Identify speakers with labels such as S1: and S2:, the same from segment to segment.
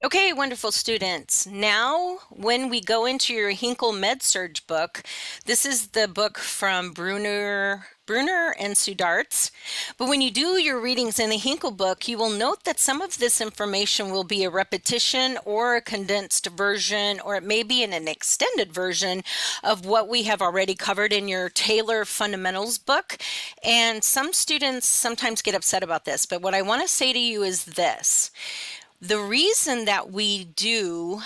S1: Okay, wonderful students. Now, when we go into your Hinkle MedSurg book, this is the book from Bruner and Sudarts. But when you do your readings in the Hinkle book, you will note that some of this information will be a repetition or a condensed version, or it may be in an extended version of what we have already covered in your Taylor Fundamentals book. And some students sometimes get upset about this, but what I want to say to you is this. The reason that we do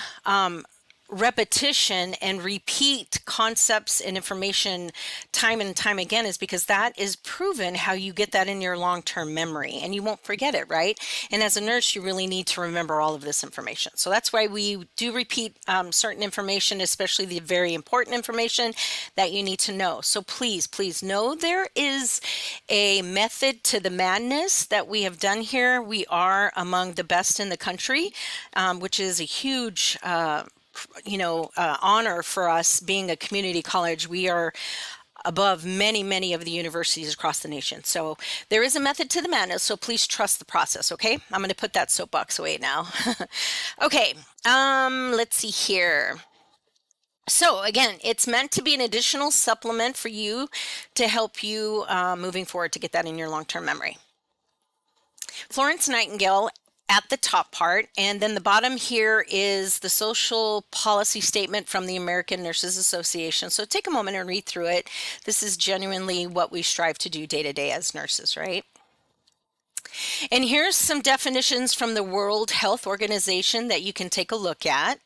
S1: repetition and repeat concepts and information time and time again is because that is proven how you get that in your long-term memory and you won't forget it, right? And as a nurse, you really need to remember all of this information. So that's why we do repeat certain information, especially the very important information that you need to know. So please, please know there is a method to the madness that we have done here. We are among the best in the country, which is a huge honor for us being a community college. We are above many, many of the universities across the nation. So there is a method to the madness, so please trust the process, okay? I'm going to put that soapbox away now. Okay, let's see here. So again, it's meant to be an additional supplement for you to help you moving forward to get that in your long-term memory. Florence Nightingale at the top part, and then the bottom here is the social policy statement from the American Nurses Association. So take a moment and read through it. This is genuinely what we strive to do day to day as nurses, right? And here's some definitions from the World Health Organization that you can take a look at.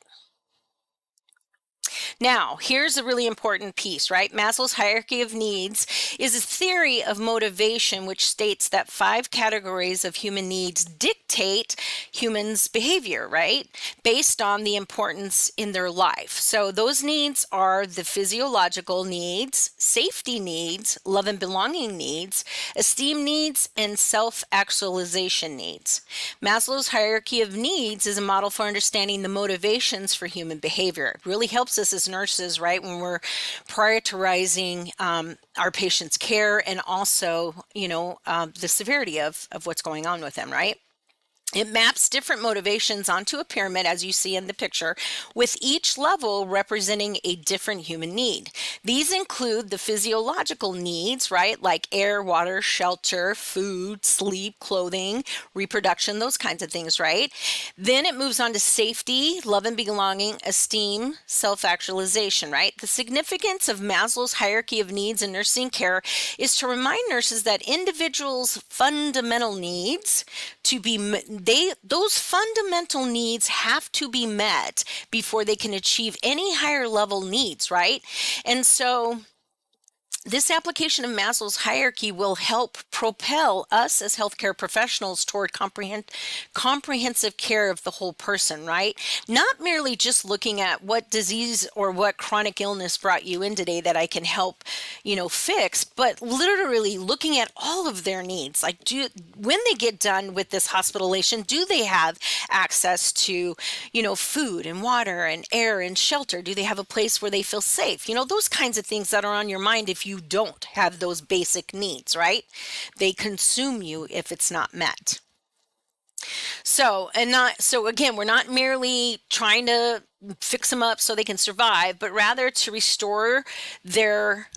S1: Now, here's a really important piece, right? Maslow's hierarchy of needs is a theory of motivation which states that 5 categories of human needs dictate humans' behavior, right? Based on the importance in their life. So those needs are the physiological needs, safety needs, love and belonging needs, esteem needs, and self-actualization needs. Maslow's hierarchy of needs is a model for understanding the motivations for human behavior. It really helps us as nurses, right, when we're prioritizing our patient's care and also, the severity of what's going on with them, right? It maps different motivations onto a pyramid, as you see in the picture, with each level representing a different human need. These include the physiological needs, right, like air, water, shelter, food, sleep, clothing, reproduction, those kinds of things, right? Then it moves on to safety, love and belonging, esteem, self-actualization, right? The significance of Maslow's hierarchy of needs in nursing care is to remind nurses that individuals' fundamental needs to be those fundamental needs have to be met before they can achieve any higher level needs, right? And so this application of Maslow's hierarchy will help propel us as healthcare professionals toward comprehensive care of the whole person, right? Not merely just looking at what disease or what chronic illness brought you in today that I can help, fix, but literally looking at all of their needs. Like, when they get done with this hospitalization, do they have access to, food and water and air and shelter? Do they have a place where they feel safe? Those kinds of things that are on your mind if you don't have those basic needs, right? They consume you if it's not met. So again, we're not merely trying to fix them up so they can survive, but rather to restore their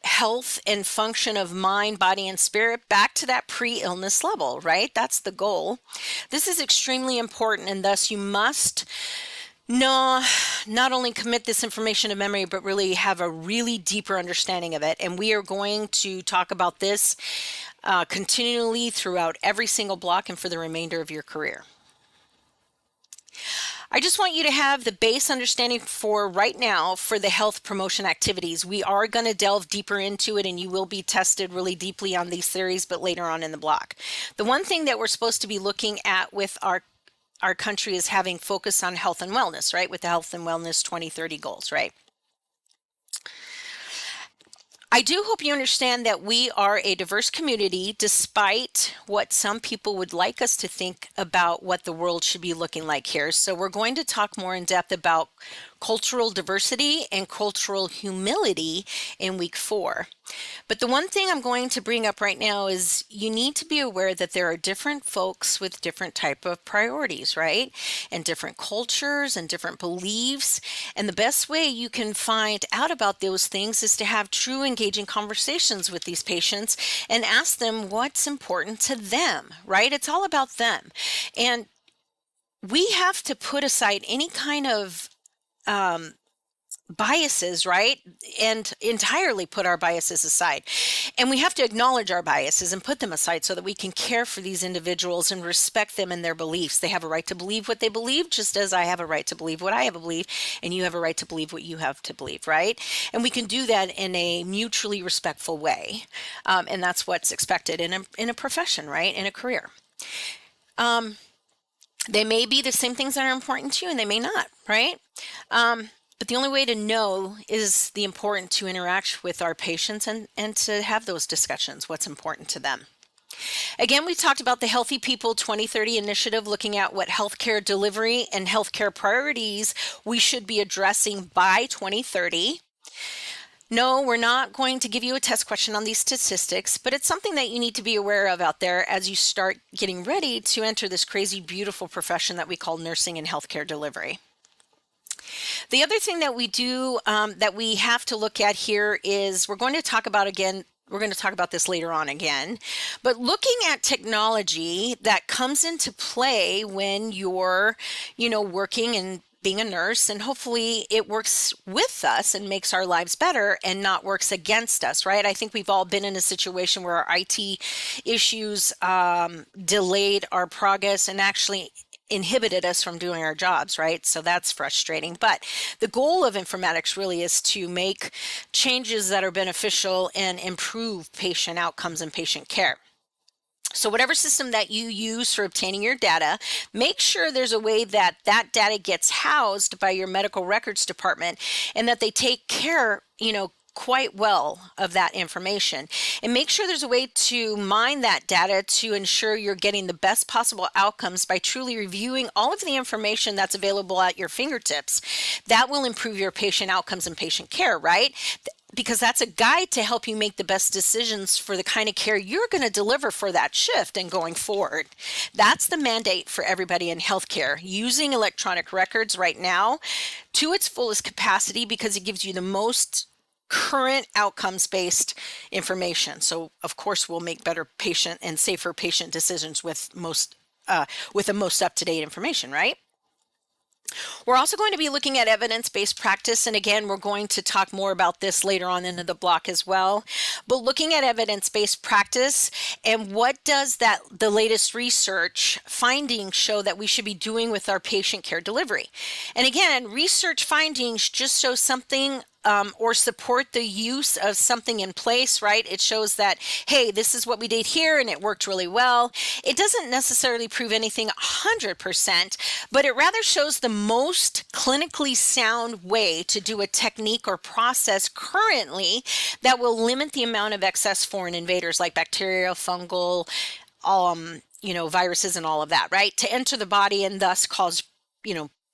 S1: health and function of mind, body, and spirit back to that pre-illness level, right? That's the goal. This is extremely important, and thus you must not only commit this information to memory, but really have a really deeper understanding of it. And we are going to talk about this continually throughout every single block and for the remainder of your career. I just want you to have the base understanding for right now for the health promotion activities. We are going to delve deeper into it and you will be tested really deeply on these theories, but later on in the block. The one thing that we're supposed to be looking at with our country is having focus on health and wellness, right? With the Health and Wellness 2030 goals, right? I do hope you understand that we are a diverse community, despite what some people would like us to think about what the world should be looking like here. So we're going to talk more in depth about cultural diversity and cultural humility in week 4. But the one thing I'm going to bring up right now is you need to be aware that there are different folks with different type of priorities, right? And different cultures and different beliefs. And the best way you can find out about those things is to have true engaging conversations with these patients and ask them what's important to them, right? It's all about them. And we have to put aside any kind of biases, right? And entirely put our biases aside. And we have to acknowledge our biases and put them aside so that we can care for these individuals and respect them and their beliefs. They have a right to believe what they believe, just as I have a right to believe what I have to believe, and you have a right to believe what you have to believe, right? And we can do that in a mutually respectful way. And that's what's expected in a profession, right? In a career. They may be the same things that are important to you, and they may not, right? But the only way to know is the important to interact with our patients and to have those discussions, what's important to them. Again, we talked about the Healthy People 2030 initiative, looking at what healthcare delivery and healthcare priorities we should be addressing by 2030. No, we're not going to give you a test question on these statistics, but it's something that you need to be aware of out there as you start getting ready to enter this crazy, beautiful profession that we call nursing and healthcare delivery. The other thing that we do that we have to look at here is we're going to talk about this later on again, but looking at technology that comes into play when you're, working and being a nurse, and hopefully it works with us and makes our lives better and not works against us, right? I think we've all been in a situation where our IT issues delayed our progress and actually inhibited us from doing our jobs, right? So that's frustrating. But the goal of informatics really is to make changes that are beneficial and improve patient outcomes and patient care. So whatever system that you use for obtaining your data, make sure there's a way that that data gets housed by your medical records department and that they take care, quite well of that information, and make sure there's a way to mine that data to ensure you're getting the best possible outcomes by truly reviewing all of the information that's available at your fingertips. That will improve your patient outcomes and patient care, right? Because that's a guide to help you make the best decisions for the kind of care you're going to deliver for that shift and going forward. That's the mandate for everybody in healthcare, using electronic records right now to its fullest capacity because it gives you the most current outcomes-based information. So of course we'll make better patient and safer patient decisions with the most up-to-date information, right? We're also going to be looking at evidence-based practice, and again, we're going to talk more about this later on into the block as well. But looking at evidence-based practice and what does the latest research findings show that we should be doing with our patient care delivery. And again, research findings just show something or support the use of something in place, right? It shows that, hey, this is what we did here and it worked really well. It doesn't necessarily prove anything 100%, but it rather shows the most clinically sound way to do a technique or process currently that will limit the amount of excess foreign invaders like bacteria, fungal, viruses and all of that, right? To enter the body and thus cause,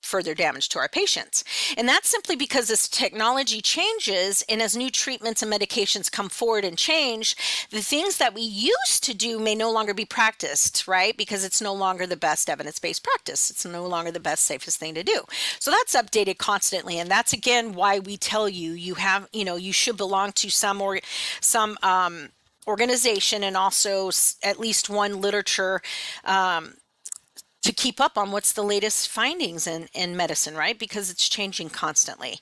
S1: further damage to our patients. And that's simply because as technology changes and as new treatments and medications come forward and change, the things that we used to do may no longer be practiced, right? Because it's no longer the best evidence-based practice. It's no longer the best, safest thing to do. So that's updated constantly. And that's again why we tell you, you should belong to some organization and also at least one literature to keep up on what's the latest findings in medicine, right? Because it's changing constantly.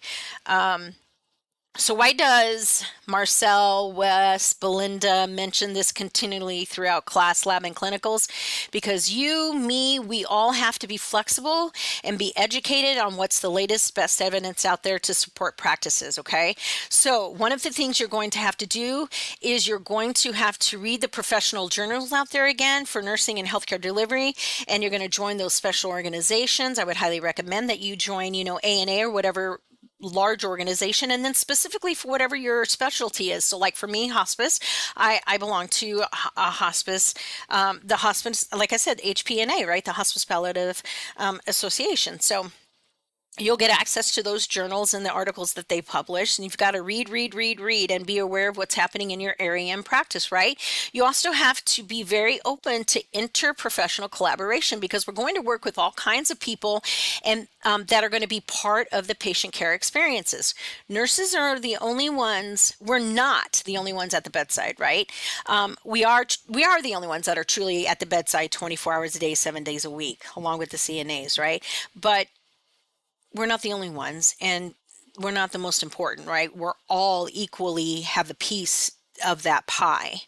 S1: So why does Marcel, Wes, Belinda mention this continually throughout class, lab, and clinicals? Because you, me, we all have to be flexible and be educated on what's the latest, best evidence out there to support practices, okay? So one of the things you're going to have to do is you're going to have to read the professional journals out there again for nursing and healthcare delivery, and you're going to join those special organizations. I would highly recommend that you join, ANA or whatever large organization, and then specifically for whatever your specialty is. So like for me, hospice, I belong to a hospice, the hospice, like I said, HPNA, right? The Hospice Palliative Association. So You'll get access to those journals and the articles that they publish, and you've got to read, and be aware of what's happening in your area and practice, right? You also have to be very open to interprofessional collaboration because we're going to work with all kinds of people and that are going to be part of the patient care experiences. Nurses are the only ones, we're not the only ones at the bedside, right? We are the only ones that are truly at the bedside 24 hours a day, 7 days a week, along with the CNAs, right? But we're not the only ones, and we're not the most important, right? We're all equally have a piece of that pie.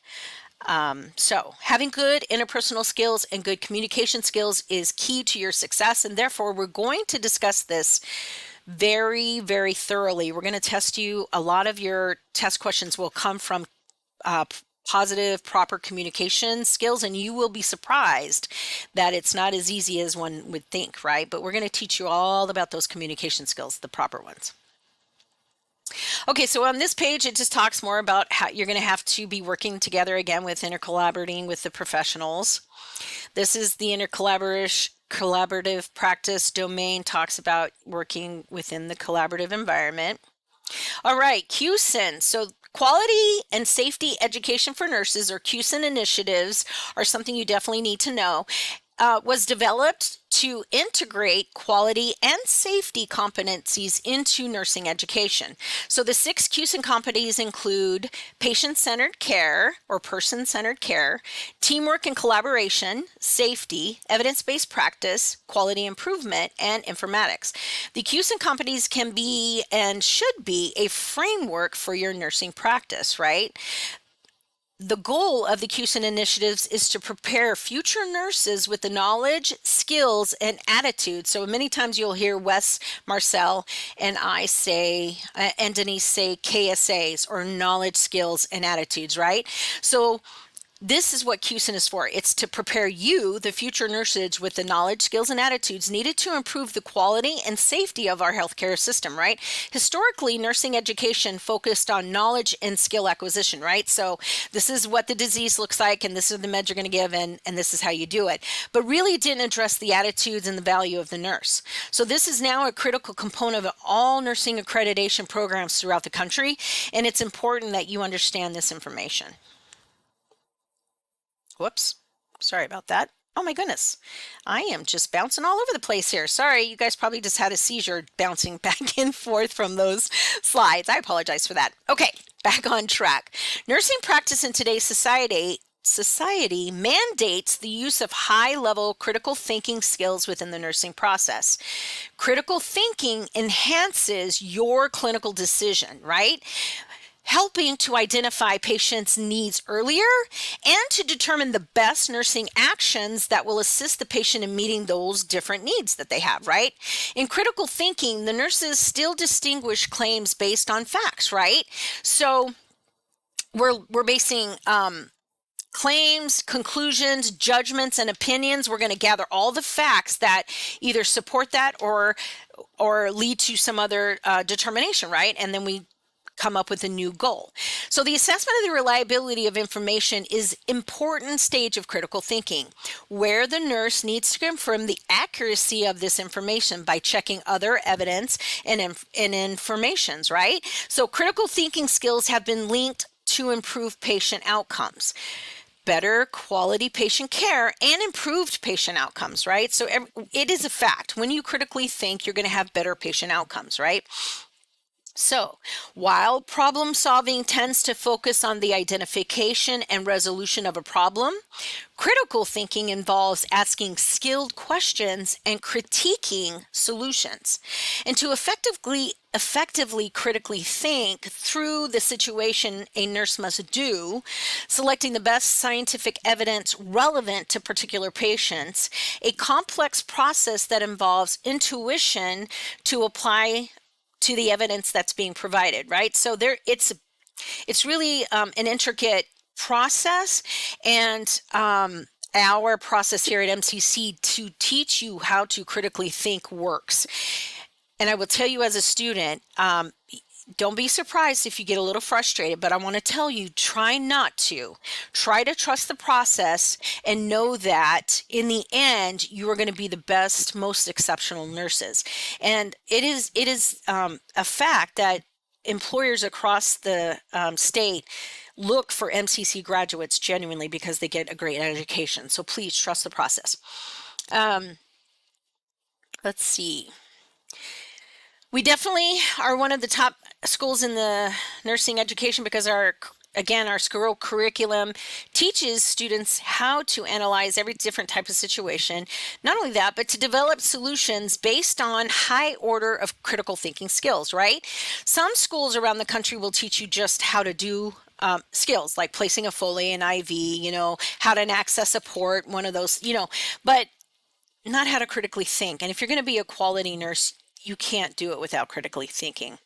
S1: So having good interpersonal skills and good communication skills is key to your success, and therefore we're going to discuss this very, very thoroughly. We're going to test you. A lot of your test questions will come from uh, positive, proper communication skills, and you will be surprised that it's not as easy as one would think, right? But we're going to teach you all about those communication skills, the proper ones. Okay, so on this page, it just talks more about how you're going to have to be working together again with intercollaborating with the professionals. This is the collaborative practice domain, talks about working within the collaborative environment. All right, QSIN. So quality and safety education for nurses, or QSIN initiatives, are something you definitely need to know. Was developed to integrate quality and safety competencies into nursing education. So the 6 QSIN competencies include patient-centered care or person-centered care, teamwork and collaboration, safety, evidence-based practice, quality improvement, and informatics. The QSIN competencies can be and should be a framework for your nursing practice, right? The goal of the QSIN initiatives is to prepare future nurses with the knowledge, skills, and attitudes. So many times you'll hear Wes, Marcel, and I say, and Denise say KSAs, or knowledge, skills, and attitudes, right? So this is what QSIN is for. It's to prepare you, the future nurses, with the knowledge, skills, and attitudes needed to improve the quality and safety of our healthcare system, right? Historically, nursing education focused on knowledge and skill acquisition, right? So this is what the disease looks like, and this is the meds you're going to give, and this is how you do it. But really didn't address the attitudes and the value of the nurse. So this is now a critical component of all nursing accreditation programs throughout the country, and it's important that you understand this information. Whoops. Sorry about that. Oh my goodness. I am just bouncing all over the place here. Sorry, you guys probably just had a seizure bouncing back and forth from those slides. I apologize for that. Okay, back on track. Nursing practice in today's society mandates the use of high-level critical thinking skills within the nursing process. Critical thinking enhances your clinical decision, right? Helping to identify patients' needs earlier and to determine the best nursing actions that will assist the patient in meeting those different needs that they have, right? In critical thinking, the nurses still distinguish claims based on facts, right? So we're basing claims, conclusions, judgments, and opinions. We're going to gather all the facts that either support that or lead to some other determination, right? And then we come up with a new goal. So the assessment of the reliability of information is important stage of critical thinking, where the nurse needs to confirm the accuracy of this information by checking other evidence and informations, right? So critical thinking skills have been linked to improve patient outcomes, better quality patient care, and improved patient outcomes, right? So it is a fact. When you critically think, you're going to have better patient outcomes, right? So, while problem solving tends to focus on the identification and resolution of a problem, critical thinking involves asking skilled questions and critiquing solutions. And to effectively critically think through the situation, a nurse must do, selecting the best scientific evidence relevant to particular patients, a complex process that involves intuition to apply to the evidence that's being provided, right? So it's really an intricate process, and our process here at MCC to teach you how to critically think works. And I will tell you as a student, Don't be surprised if you get a little frustrated, but I want to tell you, try not to. Try to trust the process and know that in the end, you are going to be the best, most exceptional nurses. And it is a fact that employers across the state look for MCC graduates genuinely because they get a great education. So please trust the process. Um, let's see. We definitely are one of the top schools in the nursing education because our school curriculum teaches students how to analyze every different type of situation. Not only that, but to develop solutions based on high order of critical thinking skills, right? Some schools around the country will teach you just how to do skills like placing a Foley, an IV, how to access a port, one of those, but not how to critically think. And if you're going to be a quality nurse, you can't do it without critically thinking.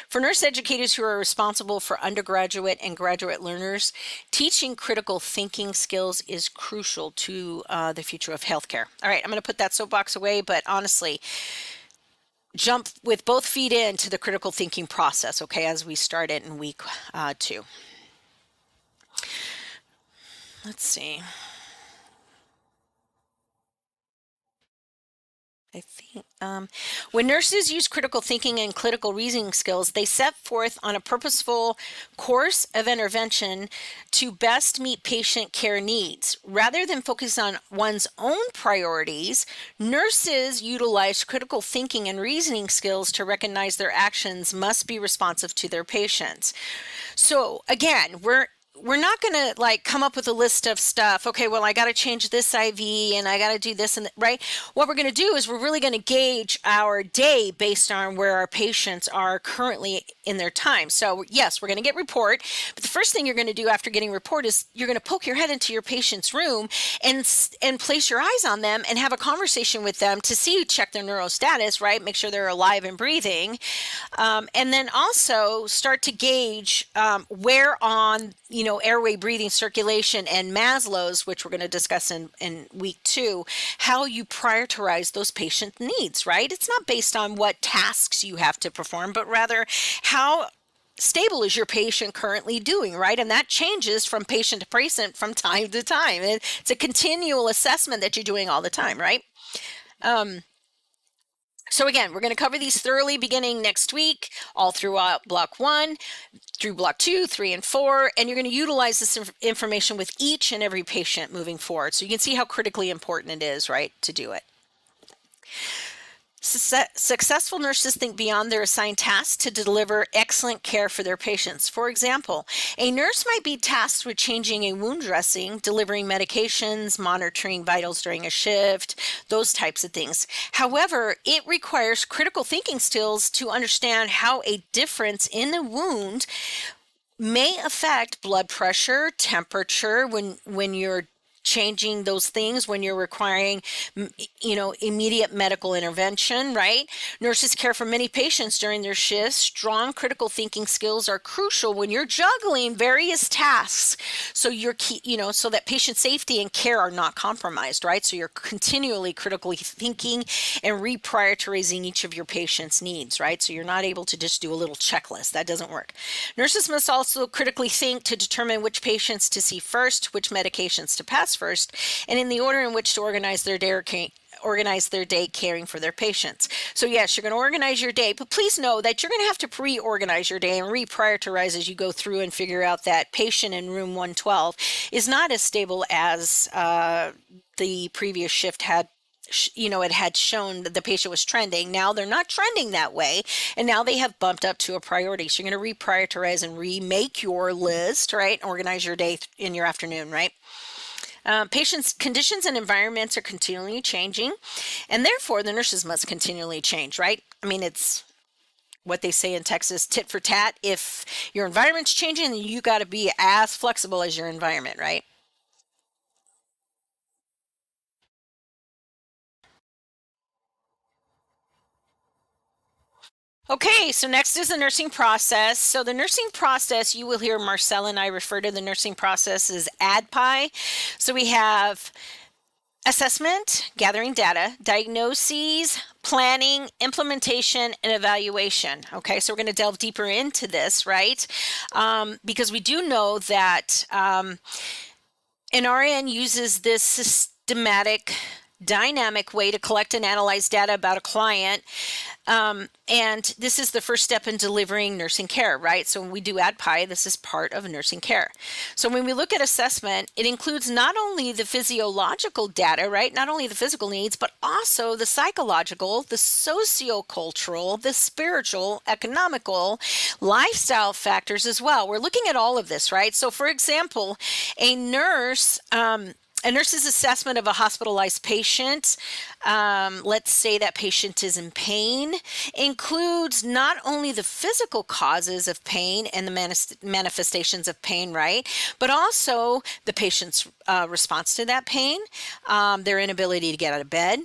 S1: For nurse educators who are responsible for undergraduate and graduate learners, teaching critical thinking skills is crucial to the future of healthcare. All right, I'm going to put that soapbox away, but honestly, jump with both feet into the critical thinking process, okay, as we start it in week 2. Let's see. I think when nurses use critical thinking and critical reasoning skills, they set forth on a purposeful course of intervention to best meet patient care needs. Rather than focus on one's own priorities, nurses utilize critical thinking and reasoning skills to recognize their actions must be responsive to their patients. So again, we're not going to like come up with a list of stuff. Okay, well, I got to change this IV and I got to do this and right. What we're going to do is we're really going to gauge our day based on where our patients are currently in their time. So yes, we're going to get report, but the first thing you're going to do after getting report is you're going to poke your head into your patient's room and place your eyes on them and have a conversation with them to see, check their neuro status, right? Make sure they're alive and breathing. And then also start to gauge where on, airway, breathing, circulation, and Maslow's, which we're going to discuss in week 2, how you prioritize those patient needs, right? It's not based on what tasks you have to perform, but rather how stable is your patient currently doing, right? And that changes from patient to patient from time to time. It's a continual assessment that you're doing all the time, right? So again, we're going to cover these thoroughly beginning next week, all throughout block 1, through block 2, 3, and 4, and you're going to utilize this information with each and every patient moving forward. So you can see how critically important it is, right, to do it. Successful nurses think beyond their assigned tasks to deliver excellent care for their patients. For example, a nurse might be tasked with changing a wound dressing, delivering medications, monitoring vitals during a shift, those types of things. However, it requires critical thinking skills to understand how a difference in a wound may affect blood pressure, temperature when you're changing those things, when you're requiring immediate medical intervention, right? Nurses care for many patients during their shifts. Strong critical thinking skills are crucial when you're juggling various tasks, so so that patient safety and care are not compromised, right? So you're continually critically thinking and reprioritizing each of your patient's needs, right? So you're not able to just do a little checklist. That doesn't work. Nurses must also critically think to determine which patients to see first, which medications to pass first, and in the order in which to organize their day caring for their patients. So yes, you're going to organize your day, but please know that you're going to have to pre-organize your day and reprioritize as you go through and figure out that patient in room 112 is not as stable as the previous shift had. It had shown that the patient was trending. Now they're not trending that way, and now they have bumped up to a priority. So you're going to reprioritize and remake your list, right? Organize your day in your afternoon, right? Patients' conditions and environments are continually changing, and therefore the nurses must continually change, right? I mean, it's what they say in Texas, tit for tat. If your environment's changing, then you got to be as flexible as your environment, right? Okay, so next is the nursing process. So the nursing process, you will hear Marcel and I refer to the nursing process as ADPI. So we have Assessment, gathering data, diagnoses, planning, implementation, and evaluation. Okay, so we're going to delve deeper into this, right? Because we do know that an RN uses this systematic, dynamic way to collect and analyze data about a client. And this is the first step in delivering nursing care, right? So when we do ADPI, this is part of nursing care. So when we look at assessment, it includes not only the physiological data, right? Not only the physical needs, but also the psychological, the sociocultural, the spiritual, economical, lifestyle factors as well. We're looking at all of this, right? So for example, a nurse's assessment of a hospitalized patient, let's say that patient is in pain, includes not only the physical causes of pain and the manifestations of pain, right? But also the patient's response to that pain, their inability to get out of bed,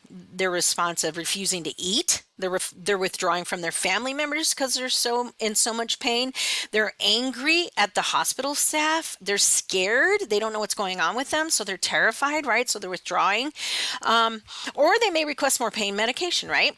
S1: their response of refusing to eat. They're withdrawing from their family members because they're so in so much pain. They're angry at the hospital staff. They're scared. They don't know what's going on with them, so they're terrified, right? So they're withdrawing. Or they may request more pain medication, right?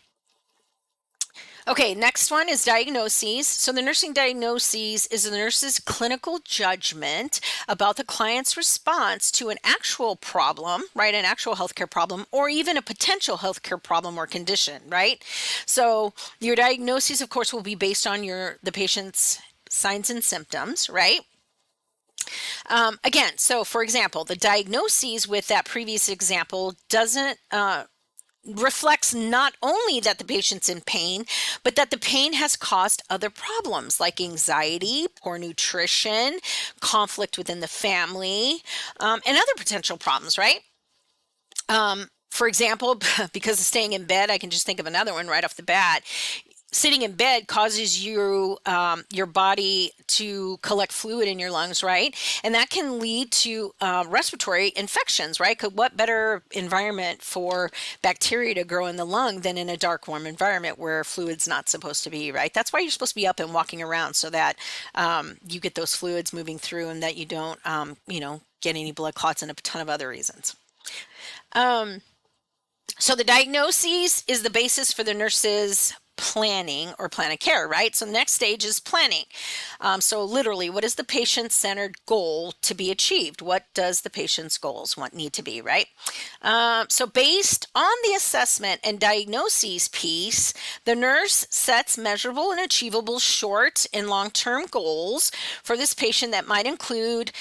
S1: Okay, next one is diagnoses. So the nursing diagnoses is the nurse's clinical judgment about the client's response to an actual problem, right? An actual healthcare problem, or even a potential healthcare problem or condition, right? So your diagnoses, of course, will be based on the patient's signs and symptoms, right? Again, so for example, the diagnoses with that previous example doesn't reflects not only that the patient's in pain, but that the pain has caused other problems like anxiety, poor nutrition, conflict within the family, and other potential problems, right? For example, because of staying in bed, I can just think of another one right off the bat. Sitting in bed causes your body to collect fluid in your lungs, right? And that can lead to respiratory infections, right? 'Cause what better environment for bacteria to grow in the lung than in a dark, warm environment where fluid's not supposed to be, right? That's why you're supposed to be up and walking around so that you get those fluids moving through and that you don't, get any blood clots and a ton of other reasons. So the diagnosis is the basis for the nurse's planning or plan of care, right? So the next stage is planning. So literally, what is the patient-centered goal to be achieved? What does the patient's goals need to be, right? So based on the assessment and diagnoses piece, the nurse sets measurable and achievable short and long-term goals for this patient that might include,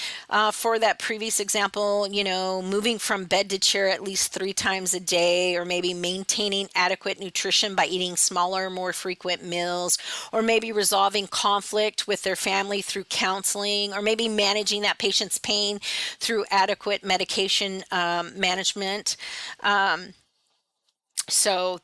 S1: for that previous example, moving from bed to chair at least 3 times a day, or maybe maintaining adequate nutrition by eating smaller, more frequent meals, or maybe resolving conflict with their family through counseling, or maybe managing that patient's pain through adequate medication management. So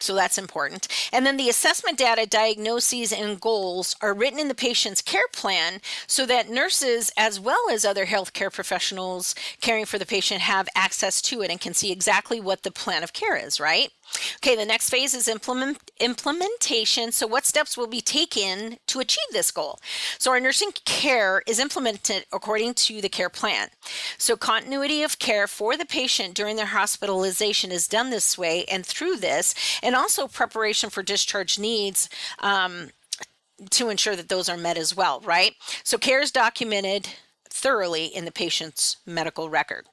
S1: that's important. And then the assessment data, diagnoses, and goals are written in the patient's care plan so that nurses, as well as other healthcare professionals caring for the patient, have access to it and can see exactly what the plan of care is, right? Okay, the next phase is implementation. So what steps will be taken to achieve this goal? So our nursing care is implemented according to the care plan. So continuity of care for the patient during their hospitalization is done this way and through this, and also preparation for discharge needs to ensure that those are met as well, right? So care is documented thoroughly in the patient's medical record.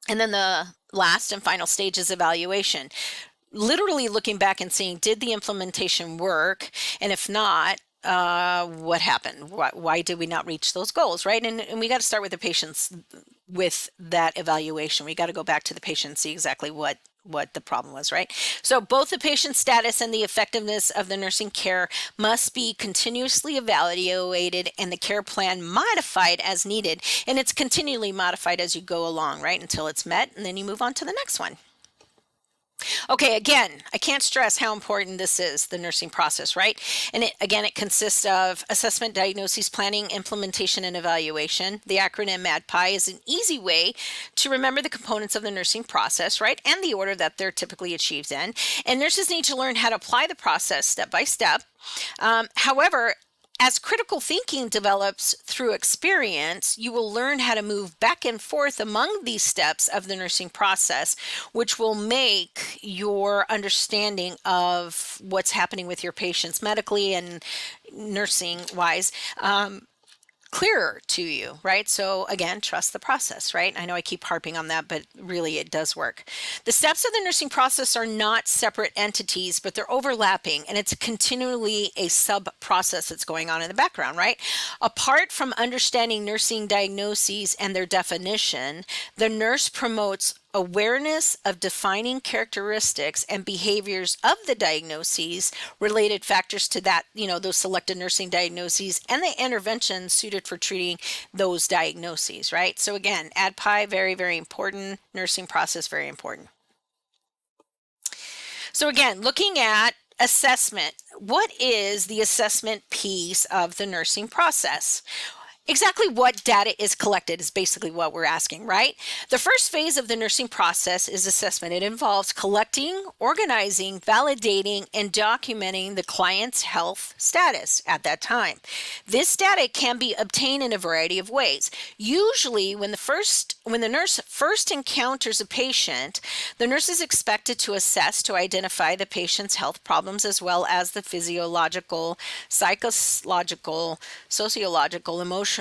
S1: And then the last and final stage is evaluation. Literally looking back and seeing, did the implementation work? And if not, what happened? Why did we not reach those goals, right? And we got to start with the patients with that evaluation. We got to go back to the patient and see exactly what the problem was, right? So both the patient status and the effectiveness of the nursing care must be continuously evaluated and the care plan modified as needed. And it's continually modified as you go along, right? Until it's met, and then you move on to the next one. Okay, again, I can't stress how important this is, the nursing process, right? And it consists of assessment, diagnosis, planning, implementation, and evaluation. The acronym MADPI is an easy way to remember the components of the nursing process, right? And the order that they're typically achieved in. And nurses need to learn how to apply the process step by step. However, As critical thinking develops through experience, you will learn how to move back and forth among these steps of the nursing process, which will make your understanding of what's happening with your patients medically and nursing wise clearer to you, right? So again, trust the process, right? I know I keep harping on that, but really it does work. The steps of the nursing process are not separate entities, but they're overlapping, and it's continually a sub process that's going on in the background, right? Apart from understanding nursing diagnoses and their definition, the nurse promotes awareness of defining characteristics and behaviors of the diagnoses, related factors to that, those selected nursing diagnoses, and the interventions suited for treating those diagnoses, right? So again, ADPI, very, very important. Nursing process, very important. So again, looking at assessment, what is the assessment piece of the nursing process? Exactly what data is collected is basically what we're asking, right? The first phase of the nursing process is assessment. It involves collecting, organizing, validating, and documenting the client's health status at that time. This data can be obtained in a variety of ways. Usually, when the nurse first encounters a patient, the nurse is expected to assess to identify the patient's health problems as well as the physiological, psychological, sociological, emotional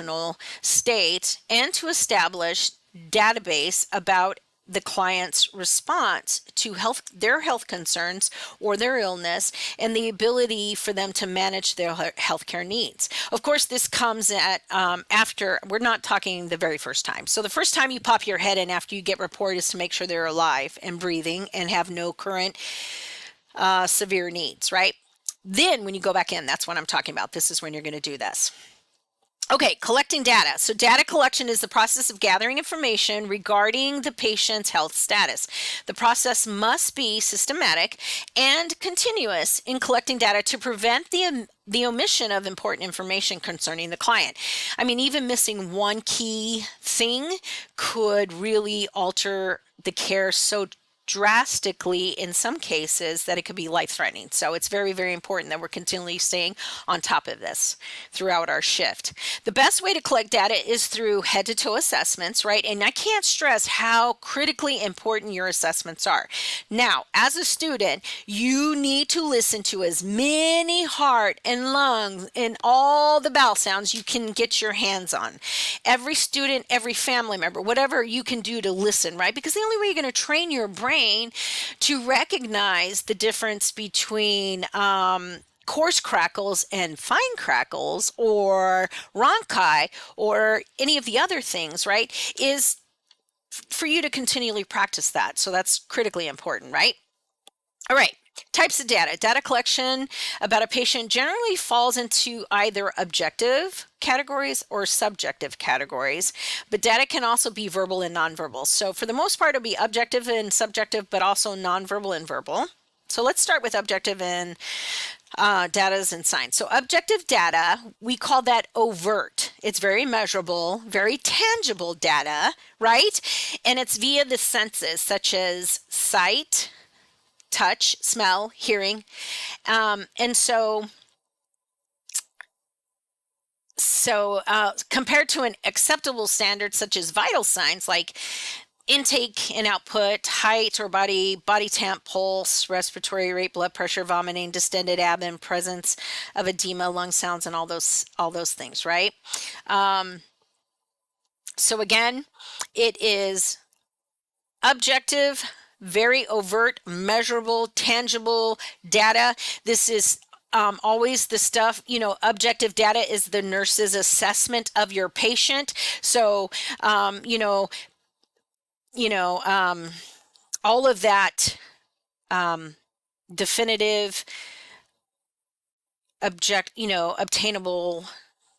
S1: state, and to establish database about the client's response to their health concerns or their illness, and the ability for them to manage their healthcare needs. Of course, this comes at after, we're not talking the very first time. So the first time you pop your head in after you get reported is to make sure they're alive and breathing and have no current severe needs, right? Then when you go back in, that's what I'm talking about. This is when you're going to do this. Okay, collecting data. So data collection is the process of gathering information regarding the patient's health status. The process must be systematic and continuous in collecting data to prevent the omission of important information concerning the client. I mean, even missing one key thing could really alter the care so drastically in some cases that it could be life-threatening. So it's very, very important that we're continually staying on top of this throughout our shift. The best way to collect data is through head-to-toe assessments, right? And I can't stress how critically important your assessments are. Now, as a student, you need to listen to as many heart and lung and all the bowel sounds you can get your hands on. Every student, every family member, whatever you can do to listen, right? Because the only way you're going to train your brain to recognize the difference between coarse crackles and fine crackles, or rhonchi, or any of the other things, right, is for you to continually practice that. So that's critically important, right? All right. Types of data. Data collection about a patient generally falls into either objective categories or subjective categories, but data can also be verbal and nonverbal. So for the most part, it'll be objective and subjective, but also nonverbal and verbal. So let's start with objective and data and signs. So objective data, we call that overt. It's very measurable, very tangible data, right? And it's via the senses such as sight, touch, smell, hearing. And so compared to an acceptable standard such as vital signs like intake and output, height or body temp, pulse, respiratory rate, blood pressure, vomiting, distended abdomen, presence of edema, lung sounds, and all those things, right? So again, it is objective, very overt, measurable, tangible data. This is always the stuff, objective data is the nurse's assessment of your patient. So, all of that definitive, obtainable,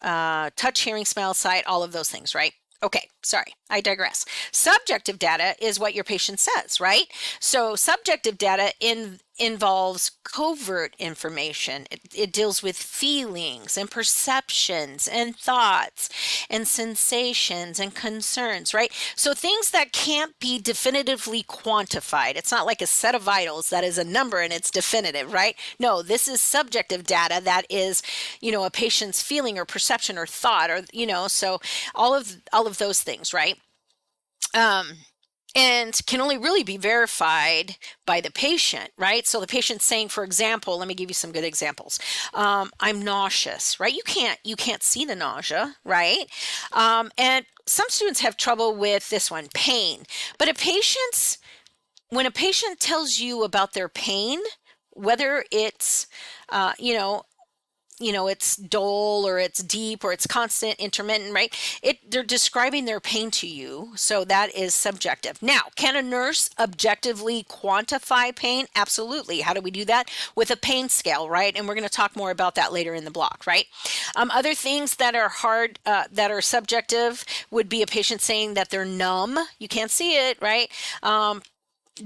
S1: touch, hearing, smell, sight, all of those things, right? Okay, sorry, I digress. Subjective data is what your patient says, right? So subjective data involves covert information. It deals with feelings and perceptions and thoughts and sensations and concerns, right? So things that can't be definitively quantified. It's not like a set of vitals that is a number and it's definitive, right? No, this is subjective data that is, a patient's feeling or perception or thought, or, so all of those things, right? And can only really be verified by the patient, right? So the patient's saying, for example, let me give you some good examples. I'm nauseous, right? You can't see the nausea, right? And some students have trouble with this one, pain. But when a patient tells you about their pain, whether it's, uh, you know, it's dull or it's deep or it's constant, intermittent, right? They're describing their pain to you. So that is subjective. Now, can a nurse objectively quantify pain? Absolutely. How do we do that? With a pain scale, right? And we're going to talk more about that later in the block, right? Other things that are hard, that are subjective would be a patient saying that they're numb. You can't see it, right?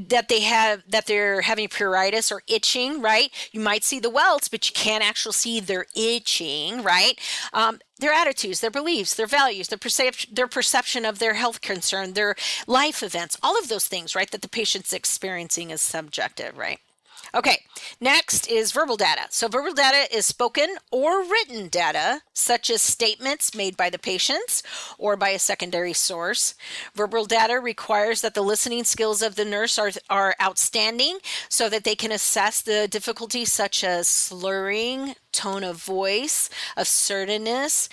S1: That they're having pruritus or itching, right? You might see the welts, but you can't actually see their itching, right? Their attitudes, their beliefs, their values, their perception of their health concern, their life events, all of those things, right, that the patient's experiencing is subjective, right? Okay, next is verbal data. So verbal data is spoken or written data, such as statements made by the patients or by a secondary source. Verbal data requires that the listening skills of the nurse are outstanding so that they can assess the difficulties such as slurring, tone of voice, assertiveness.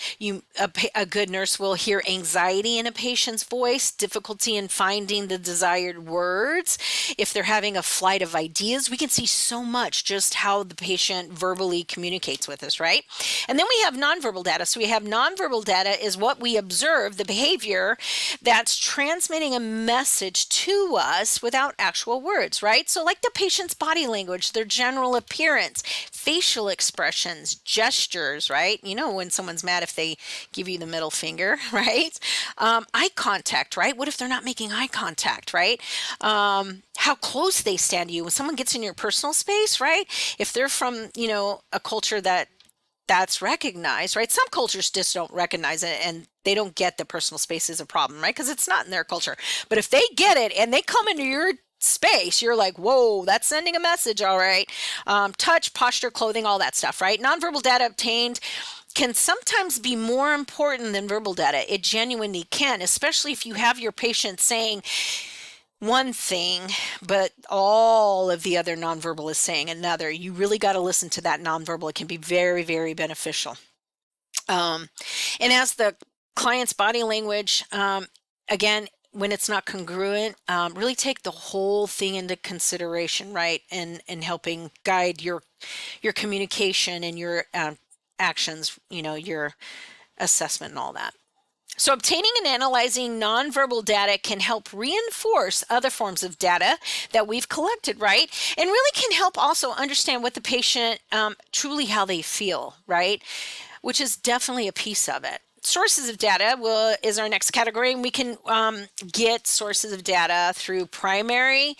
S1: A good nurse will hear anxiety in a patient's voice, difficulty in finding the desired words. If they're having a flight of ideas, we can see so much just how the patient verbally communicates with us, right? And then we have nonverbal data. So we have nonverbal data is what we observe, the behavior that's transmitting a message to us without actual words, right? So like the patient's body language, their general appearance, facial expressions, gestures, right? When someone's mad if they give you the middle finger, right? Eye contact, right? What if they're not making eye contact, right? How close they stand to you. When someone gets in your personal space, right? If they're from, a culture that's recognized, right? Some cultures just don't recognize it and they don't get the personal space is a problem, right? Because it's not in their culture. But if they get it and they come into your space, you're like, whoa, that's sending a message, all right. Touch, posture, clothing, all that stuff, right? Nonverbal data obtained can sometimes be more important than verbal data. It genuinely can, especially if you have your patient saying one thing, but all of the other nonverbal is saying another. You really got to listen to that nonverbal. It can be very, very beneficial. And as the client's body language, again, when it's not congruent, really take the whole thing into consideration, right? And helping guide your communication and your actions, your assessment and all that. So obtaining and analyzing nonverbal data can help reinforce other forms of data that we've collected, right? And really can help also understand what the patient, truly how they feel, right? Which is definitely a piece of it. Sources of data is our next category, and we can get sources of data through primary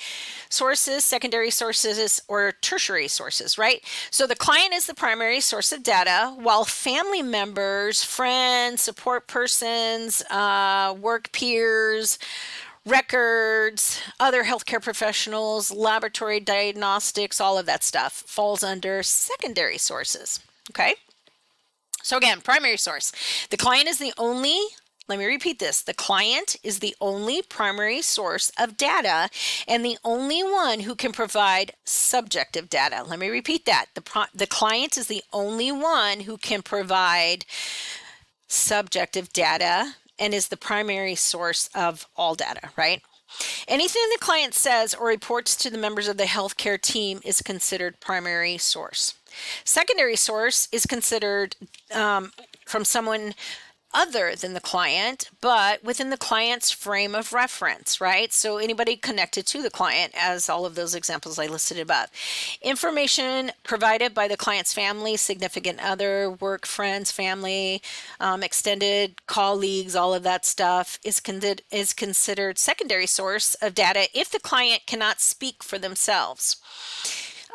S1: sources, secondary sources, or tertiary sources, right? So the client is the primary source of data, while family members, friends, support persons, work peers, records, other healthcare professionals, laboratory diagnostics, all of that stuff falls under secondary sources, okay? So again, primary source. The client is the only, let me repeat this, the client is the only primary source of data and the only one who can provide subjective data. Let me repeat that. The client is the only one who can provide subjective data and is the primary source of all data, right? Anything the client says or reports to the members of the healthcare team is considered primary source. Secondary source is considered from someone other than the client, but within the client's frame of reference, right? So anybody connected to the client, as all of those examples I listed above. Information provided by the client's family, significant other, work friends, family, extended colleagues, all of that stuff is considered secondary source of data if the client cannot speak for themselves.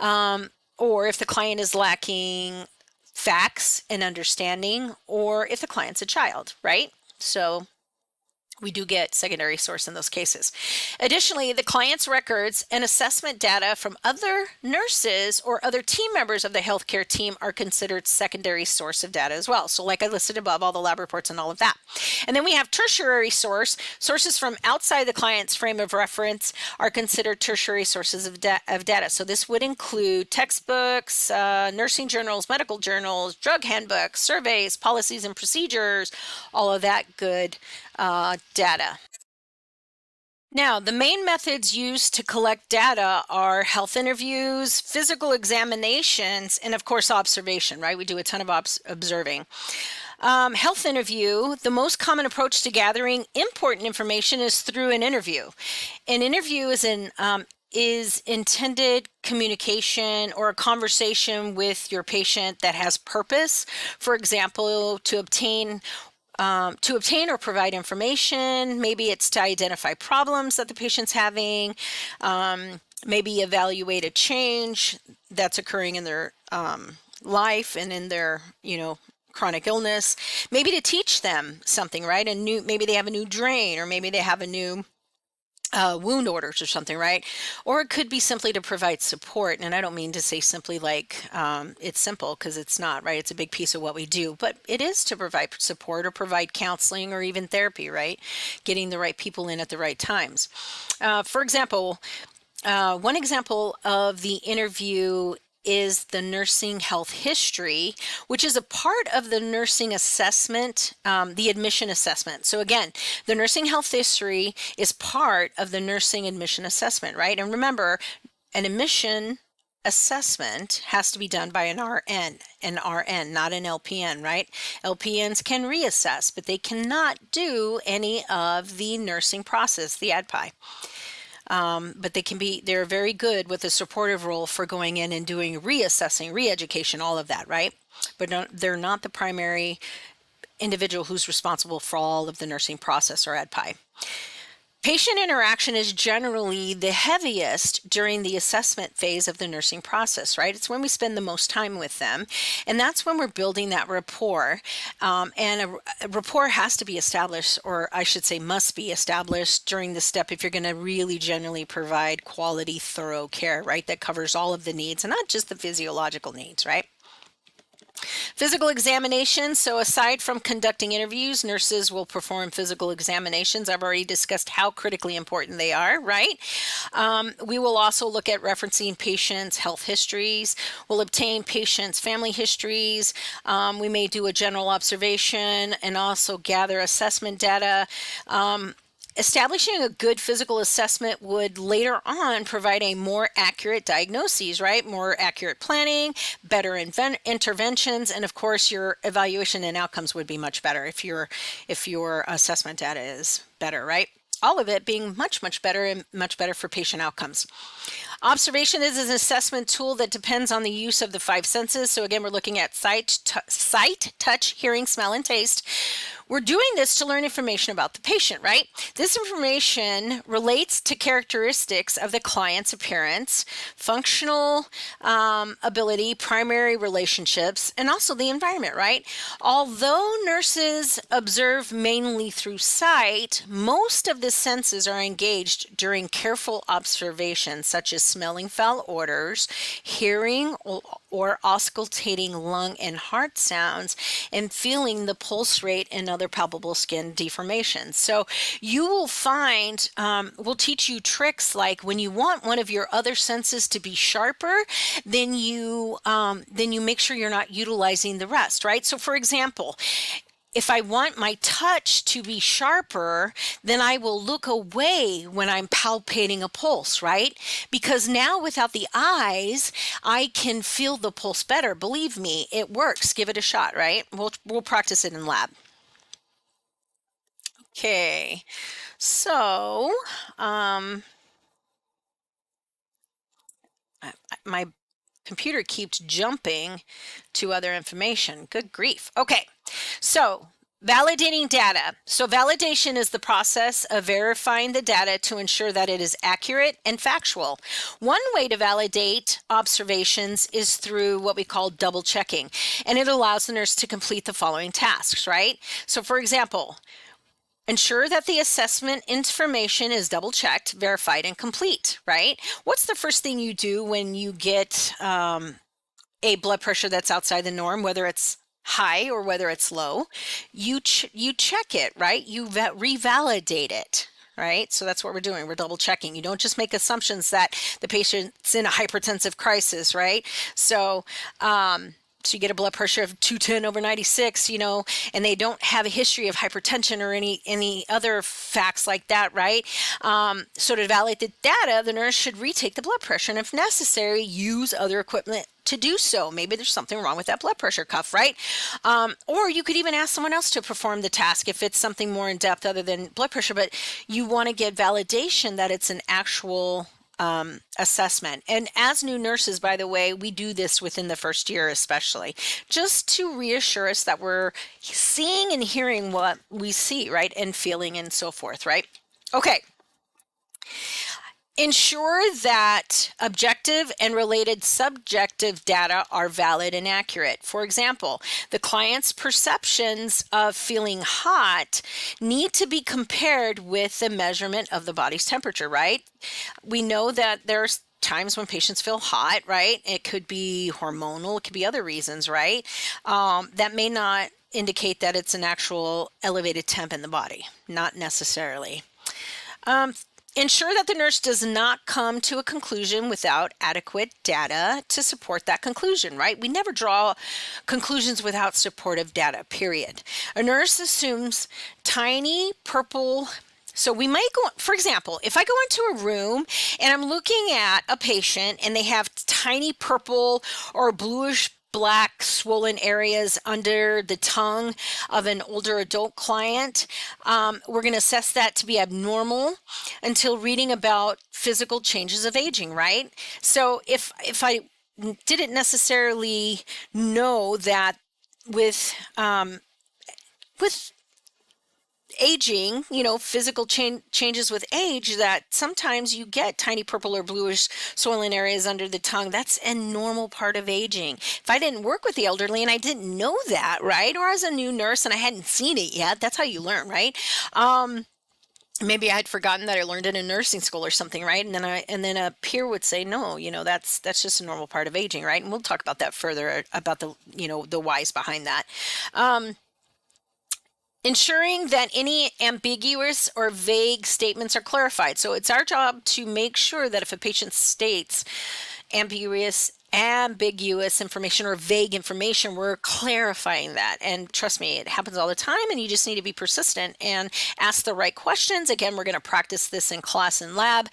S1: or if the client is lacking facts and understanding, or if the client's a child, right? So we do get secondary source in those cases. Additionally, the client's records and assessment data from other nurses or other team members of the healthcare team are considered secondary source of data as well. So like I listed above, all the lab reports and all of that. And then we have tertiary sources from outside the client's frame of reference are considered tertiary sources of data. So this would include textbooks, nursing journals, medical journals, drug handbooks, surveys, policies and procedures, all of that good data. Now, the main methods used to collect data are health interviews, physical examinations, and of course, observation, right? We do a ton of observing. Health interview, the most common approach to gathering important information is through an interview. An interview is intended communication or a conversation with your patient that has purpose. For example, to obtain or provide information. Maybe it's to identify problems that the patient's having, maybe evaluate a change that's occurring in their life and in their, chronic illness. Maybe to teach them something, right? Maybe they have a new drain, or maybe they have a new wound orders or something, right? Or it could be simply to provide support. And I don't mean to say simply like it's simple, because it's not, right? It's a big piece of what we do, but it is to provide support or provide counseling or even therapy, right? Getting the right people in at the right times. For example, one example of the interview is the nursing health history, which is a part of the nursing assessment, the admission assessment. So again, the nursing health history is part of the nursing admission assessment, right? And remember, an admission assessment has to be done by an RN, not an LPN, right? LPNs can reassess, but they cannot do any of the nursing process, the ADPI. But they're very good with a supportive role for going in and doing reassessing, re-education, all of that, right? But they're not the primary individual who's responsible for all of the nursing process or ADPI. Patient interaction is generally the heaviest during the assessment phase of the nursing process, right? It's when we spend the most time with them. And that's when we're building that rapport. And a rapport has to be established, or I should say must be established during the step if you're going to really generally provide quality, thorough care, right? That covers all of the needs and not just the physiological needs, right? Physical examinations. So aside from conducting interviews, nurses will perform physical examinations. I've already discussed how critically important they are, right? We will also look at referencing patients' health histories. We'll obtain patients' family histories. We may do a general observation and also gather assessment data. Establishing a good physical assessment would later on provide a more accurate diagnosis, right? More accurate planning, better interventions, and of course your evaluation and outcomes would be much better if your assessment data is better, right? All of it being much, much better and much better for patient outcomes. Observation is an assessment tool that depends on the use of the five senses. So again, we're looking at sight, touch, hearing, smell, and taste. We're doing this to learn information about the patient, right? This information relates to characteristics of the client's appearance, functional ability, primary relationships, and also the environment, right? Although nurses observe mainly through sight, most of the senses are engaged during careful observation, such as smelling foul odors, hearing or auscultating lung and heart sounds, and feeling the pulse rate and other palpable skin deformations. So you will find, we'll teach you tricks like when you want one of your other senses to be sharper, then you make sure you're not utilizing the rest, right? So for example, if I want my touch to be sharper, then I will look away when I'm palpating a pulse, right? Because now without the eyes, I can feel the pulse better. Believe me, it works. Give it a shot, right? We'll practice it in lab. Okay, so my computer keeps jumping to other information. Good grief. Okay, so Validating data. So, validation is the process of verifying the data to ensure that it is accurate and factual. One way to validate observations is through what we call double checking, and it allows the nurse to complete the following tasks, right? So, for example, ensure that the assessment information is double checked, verified, and complete, right? What's the first thing you do when you get a blood pressure that's outside the norm, whether it's high or whether it's low? You check it, right? You revalidate it. Right. So that's what we're doing. We're double checking. You don't just make assumptions that the patient's in a hypertensive crisis, right? So, so you get a blood pressure of 210 over 96, and they don't have a history of hypertension or any other facts like that, right? So to validate the data, the nurse should retake the blood pressure, and if necessary, use other equipment to do so. Maybe there's something wrong with that blood pressure cuff, right? Or you could even ask someone else to perform the task if it's something more in depth other than blood pressure, but you want to get validation that it's an actual assessment. And as new nurses, by the way, we do this within the first year, especially just to reassure us that we're seeing and hearing what we see, right? And feeling and so forth, right? Okay. Ensure that objective and related subjective data are valid and accurate. For example, the client's perceptions of feeling hot need to be compared with the measurement of the body's temperature, right? We know that there's times when patients feel hot, right? It could be hormonal, it could be other reasons, right? That may not indicate that it's an actual elevated temp in the body, not necessarily. Ensure that the nurse does not come to a conclusion without adequate data to support that conclusion, right? We never draw conclusions without supportive data, period. A nurse assumes tiny purple. So we might go, for example, if I go into a room and I'm looking at a patient and they have tiny purple or bluish black swollen areas under the tongue of an older adult client, we're going to assess that to be abnormal until reading about physical changes of aging, right? So if I didn't necessarily know that with with aging, physical changes with age, that sometimes you get tiny purple or bluish swollen areas under the tongue. That's a normal part of aging. If I didn't work with the elderly and I didn't know that, right? Or as a new nurse and I hadn't seen it yet, that's how you learn, right? Maybe I had forgotten that I learned it in nursing school or something, right? And then a peer would say, no, that's just a normal part of aging, right? And we'll talk about that further, about the whys behind that. Ensuring that any ambiguous or vague statements are clarified. So it's our job to make sure that if a patient states ambiguous information or vague information, we're clarifying that. And trust me, it happens all the time, and you just need to be persistent and ask the right questions. Again, we're going to practice this in class and lab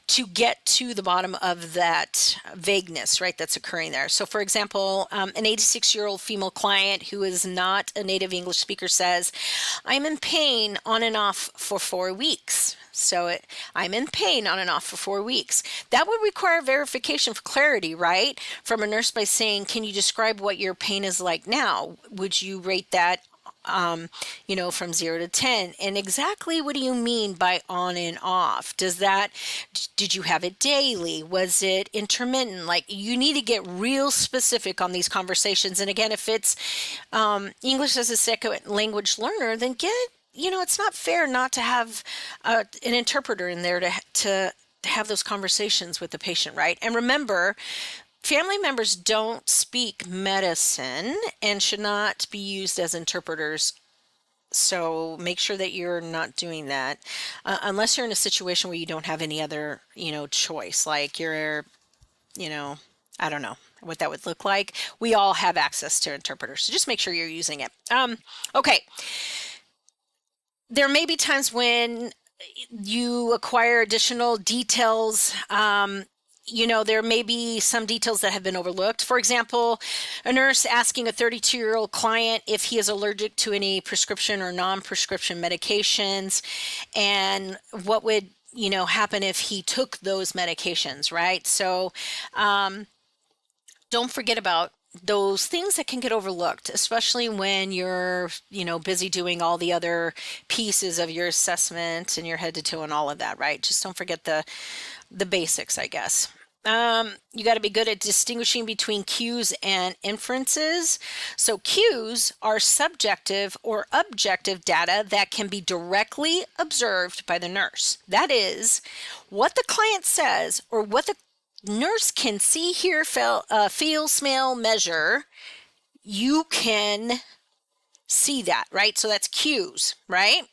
S1: to get to the bottom of that vagueness, right, that's occurring there. So for example, an 86-year-old female client who is not a native English speaker says, I'm in pain on and off for 4 weeks. So I'm in pain on and off for 4 weeks. That would require verification for clarity, right? From a nurse by saying, can you describe what your pain is like now? Would you rate that, from 0 to 10? And exactly what do you mean by on and off? Did you have it daily? Was it intermittent? Like, you need to get real specific on these conversations. And again, if it's English as a second language learner, then it's not fair not to have an interpreter in there to have those conversations with the patient, right? And remember, family members don't speak medicine and should not be used as interpreters. So make sure that you're not doing that unless you're in a situation where you don't have any other, choice. Like I don't know what that would look like. We all have access to interpreters, so just make sure you're using it. Okay. There may be times when you acquire additional details. There may be some details that have been overlooked. For example, a nurse asking a 32-year-old client if he is allergic to any prescription or non-prescription medications, and what would happen if he took those medications, right? So don't forget about those things that can get overlooked, especially when you're, busy doing all the other pieces of your assessment and your head to toe and all of that, right? Just don't forget the basics, I guess. You got to be good at distinguishing between cues and inferences. So cues are subjective or objective data that can be directly observed by the nurse. That is, what the client says or what the nurse can see, hear, feel, smell, measure. You can see that, right? So that's cues, right?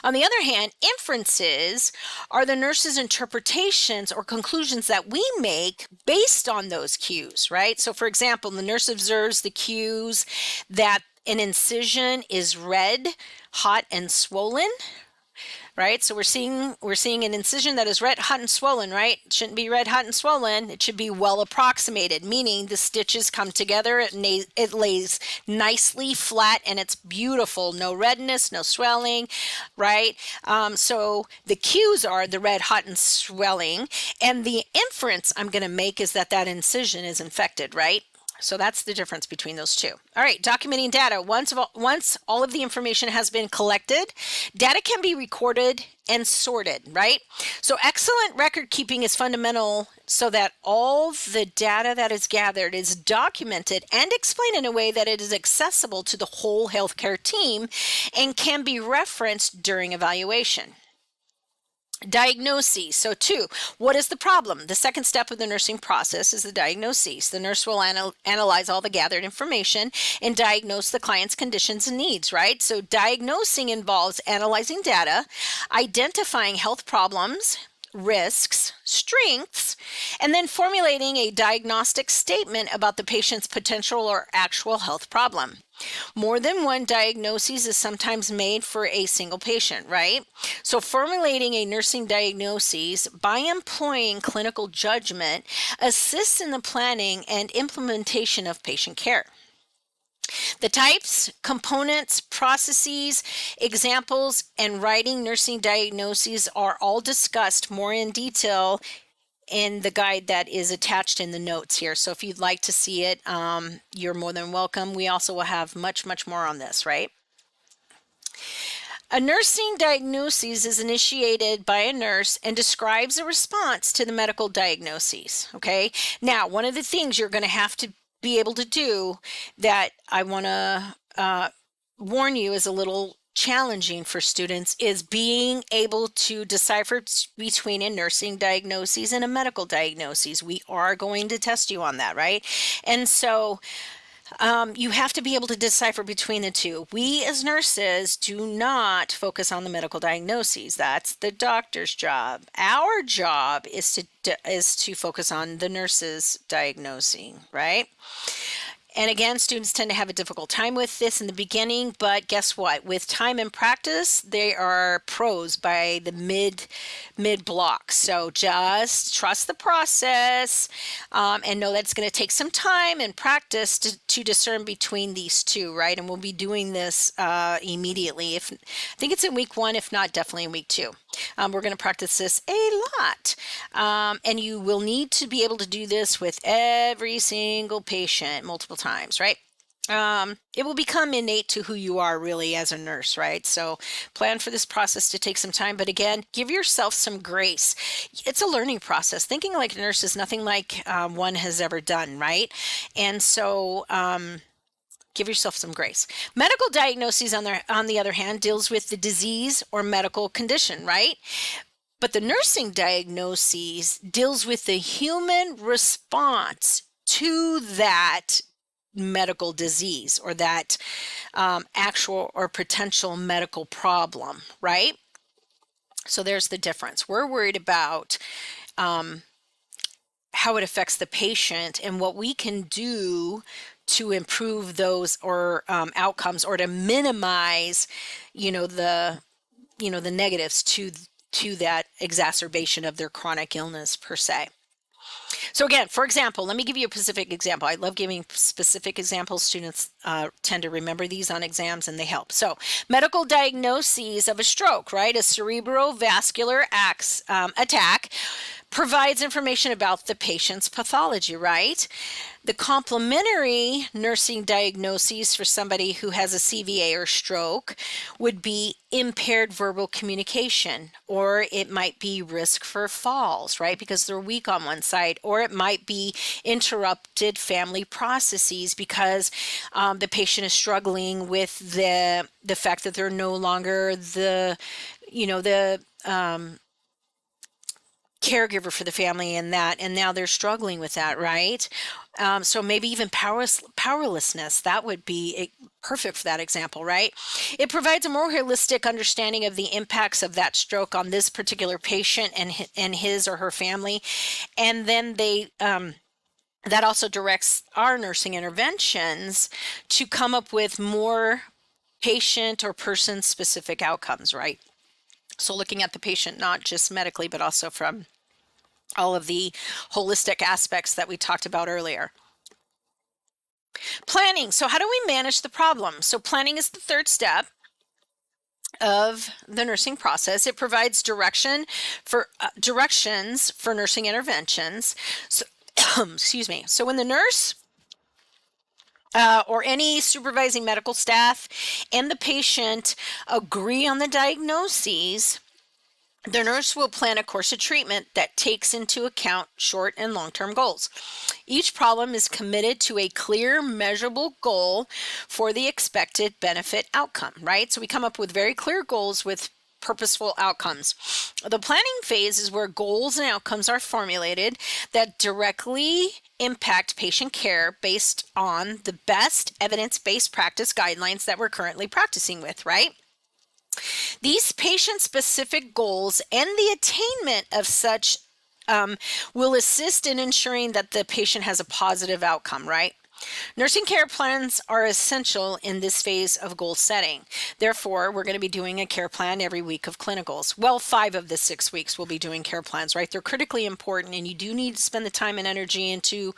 S1: On the other hand, inferences are the nurse's interpretations or conclusions that we make based on those cues, right? So, for example, the nurse observes the cues that an incision is red, hot, and swollen, right? So we're seeing an incision that is red, hot, and swollen, right? It shouldn't be red, hot, and swollen. It should be well approximated, meaning the stitches come together. It lays nicely flat and it's beautiful. No redness, no swelling, right? So the cues are the red, hot, and swelling, and the inference I'm going to make is that that incision is infected, right? So that's the difference between those two. All right, documenting data. Once all of the information has been collected, data can be recorded and sorted, right? So excellent record keeping is fundamental so that all the data that is gathered is documented and explained in a way that it is accessible to the whole healthcare team and can be referenced during evaluation. Diagnoses. So 2, what is the problem? The second step of the nursing process is the diagnoses. The nurse will analyze all the gathered information and diagnose the client's conditions and needs, right? So diagnosing involves analyzing data, identifying health problems, risks, strengths, and then formulating a diagnostic statement about the patient's potential or actual health problem. More than one diagnosis is sometimes made for a single patient, right? So formulating a nursing diagnosis by employing clinical judgment assists in the planning and implementation of patient care. The types, components, processes, examples, and writing nursing diagnoses are all discussed more in detail in the guide that is attached in the notes here. So if you'd like to see it, you're more than welcome. We also will have much, much more on this, right? A nursing diagnosis is initiated by a nurse and describes a response to the medical diagnoses, okay? Now, one of the things you're going to have to be able to do that I want to warn you is a little challenging for students is being able to decipher between a nursing diagnosis and a medical diagnosis. We are going to test you on that, right? And so you have to be able to decipher between the two. We as nurses do not focus on the medical diagnoses. That's the doctor's job. Our job is to focus on the nurse's diagnosing, right? And again, students tend to have a difficult time with this in the beginning, but guess what? With time and practice, they are pros by the mid block. So just trust the process and know that it's going to take some time and practice to discern between these two, right? And we'll be doing this immediately. I think it's in week 1, if not definitely in week 2. We're going to practice this a lot. And you will need to be able to do this with every single patient multiple times, right? It will become innate to who you are really as a nurse, right? So plan for this process to take some time, but again, give yourself some grace. It's a learning process. Thinking like a nurse is nothing like one has ever done, right? And so give yourself some grace. Medical diagnoses, on the other hand, deals with the disease or medical condition, right? But the nursing diagnoses deals with the human response to that medical disease or that actual or potential medical problem, right? So there's the difference. We're worried about how it affects the patient and what we can do to improve those or outcomes or to minimize, the negatives to that exacerbation of their chronic illness per se. So again, for example, let me give you a specific example. I love giving specific examples. Students tend to remember these on exams and they help. So medical diagnoses of a stroke, right? A cerebrovascular attack provides information about the patient's pathology, right? The complementary nursing diagnoses for somebody who has a CVA or stroke would be impaired verbal communication, or it might be risk for falls, right? Because they're weak on one side, or it might be interrupted family processes because the patient is struggling with the fact that they're no longer the caregiver for the family and now they're struggling with that, right? So maybe even powerlessness, that would be perfect for that example, right? It provides a more holistic understanding of the impacts of that stroke on this particular patient and his or her family. And then that also directs our nursing interventions to come up with more patient or person specific outcomes, right? So looking at the patient, not just medically, but also from all of the holistic aspects that we talked about earlier. Planning. So how do we manage the problem? So planning is the third step of the nursing process. It provides directions for nursing interventions. So, excuse me. So when the nurse or any supervising medical staff and the patient agree on the diagnoses, the nurse will plan a course of treatment that takes into account short and long-term goals. Each problem is committed to a clear, measurable goal for the expected benefit outcome, right? So we come up with very clear goals with purposeful outcomes. The planning phase is where goals and outcomes are formulated that directly impact patient care based on the best evidence-based practice guidelines that we're currently practicing with, right? These patient-specific goals and the attainment of such will assist in ensuring that the patient has a positive outcome, right? Nursing care plans are essential in this phase of goal setting. Therefore, we're going to be doing a care plan every week of clinicals. Well, 5 of the 6 weeks we'll be doing care plans, right? They're critically important, and you do need to spend the time and energy into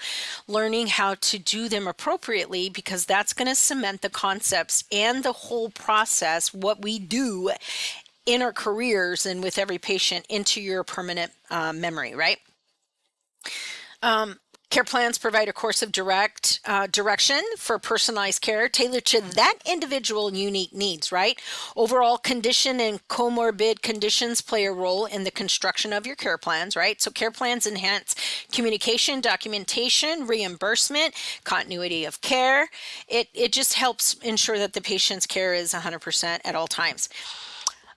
S1: learning how to do them appropriately, because that's going to cement the concepts and the whole process, what we do in our careers and with every patient, into your permanent memory, right? Care plans provide a course of direction for personalized care tailored to that individual unique needs, right? Overall condition and comorbid conditions play a role in the construction of your care plans, right? So care plans enhance communication, documentation, reimbursement, continuity of care. It just helps ensure that the patient's care is 100% at all times.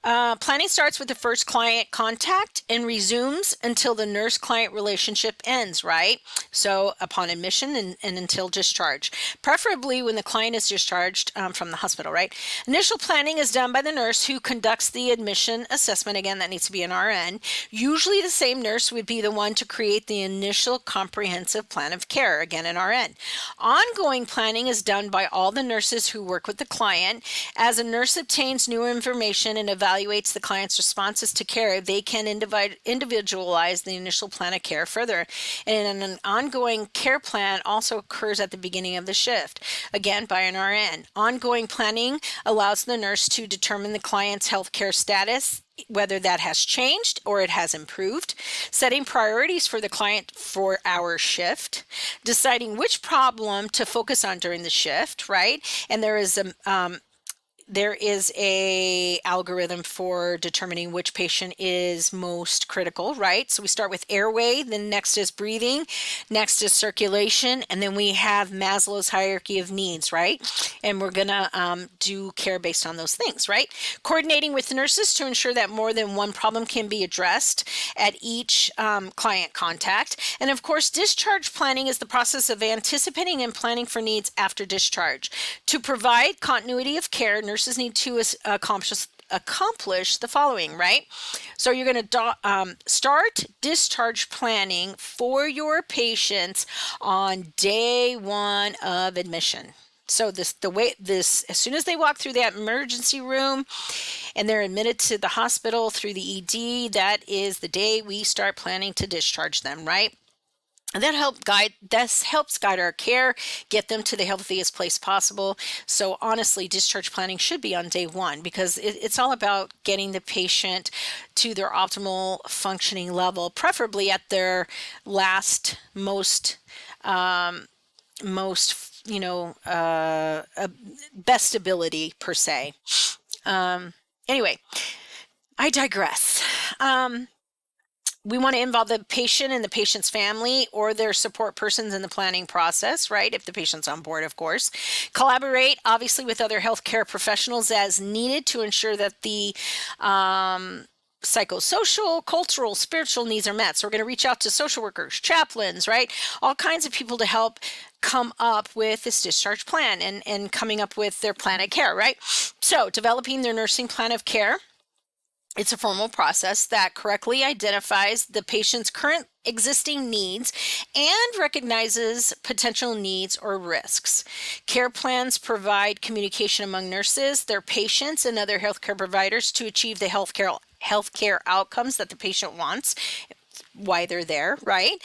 S1: Planning starts with the first client contact and resumes until the nurse-client relationship ends, right? So upon admission and until discharge, preferably when the client is discharged from the hospital, right? Initial planning is done by the nurse who conducts the admission assessment. Again, that needs to be an RN. Usually the same nurse would be the one to create the initial comprehensive plan of care, again, an RN. Ongoing planning is done by all the nurses who work with the client. As a nurse obtains new information and evaluates the client's responses to care, they can individualize the initial plan of care further. And an ongoing care plan also occurs at the beginning of the shift, again by an RN. Ongoing planning allows the nurse to determine the client's healthcare status, whether that has changed or it has improved, setting priorities for the client for our shift, deciding which problem to focus on during the shift, right? And there is a algorithm for determining which patient is most critical, right? So we start with airway, then next is breathing, next is circulation, and then we have Maslow's hierarchy of needs, right? And we're gonna do care based on those things, right? Coordinating with nurses to ensure that more than one problem can be addressed at each client contact. And of course, discharge planning is the process of anticipating and planning for needs after discharge. To provide continuity of care, nurses need to accomplish the following, right? So you're going to start discharge planning for your patients on day 1 of admission. So as soon as they walk through that emergency room and they're admitted to the hospital through the ED, that is the day we start planning to discharge them, right? And this helps guide our care, get them to the healthiest place possible. So honestly, discharge planning should be on day one because it's all about getting the patient to their optimal functioning level, preferably at their last most best ability per se. Anyway, I digress. We want to involve the patient and the patient's family or their support persons in the planning process, right? If the patient's on board, of course. Collaborate, obviously, with other healthcare professionals as needed to ensure that the psychosocial, cultural, spiritual needs are met. So we're going to reach out to social workers, chaplains, right? All kinds of people to help come up with this discharge plan and coming up with their plan of care, right? So developing their nursing plan of care. It's a formal process that correctly identifies the patient's current existing needs and recognizes potential needs or risks. Care plans provide communication among nurses, their patients, and other healthcare providers to achieve the healthcare outcomes that the patient wants, why they're there, right?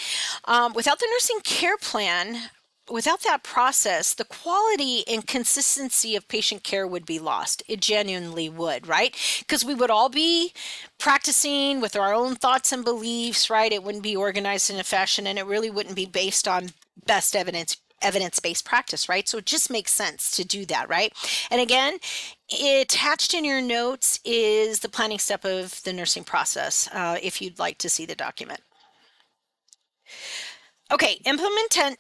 S1: Without the nursing care plan, without that process, the quality and consistency of patient care would be lost. It genuinely would, right? Because we would all be practicing with our own thoughts and beliefs, right? It wouldn't be organized in a fashion and it really wouldn't be based on best evidence-based practice, right? So it just makes sense to do that, right? And again, attached in your notes is the planning step of the nursing process, if you'd like to see the document. Okay, implementation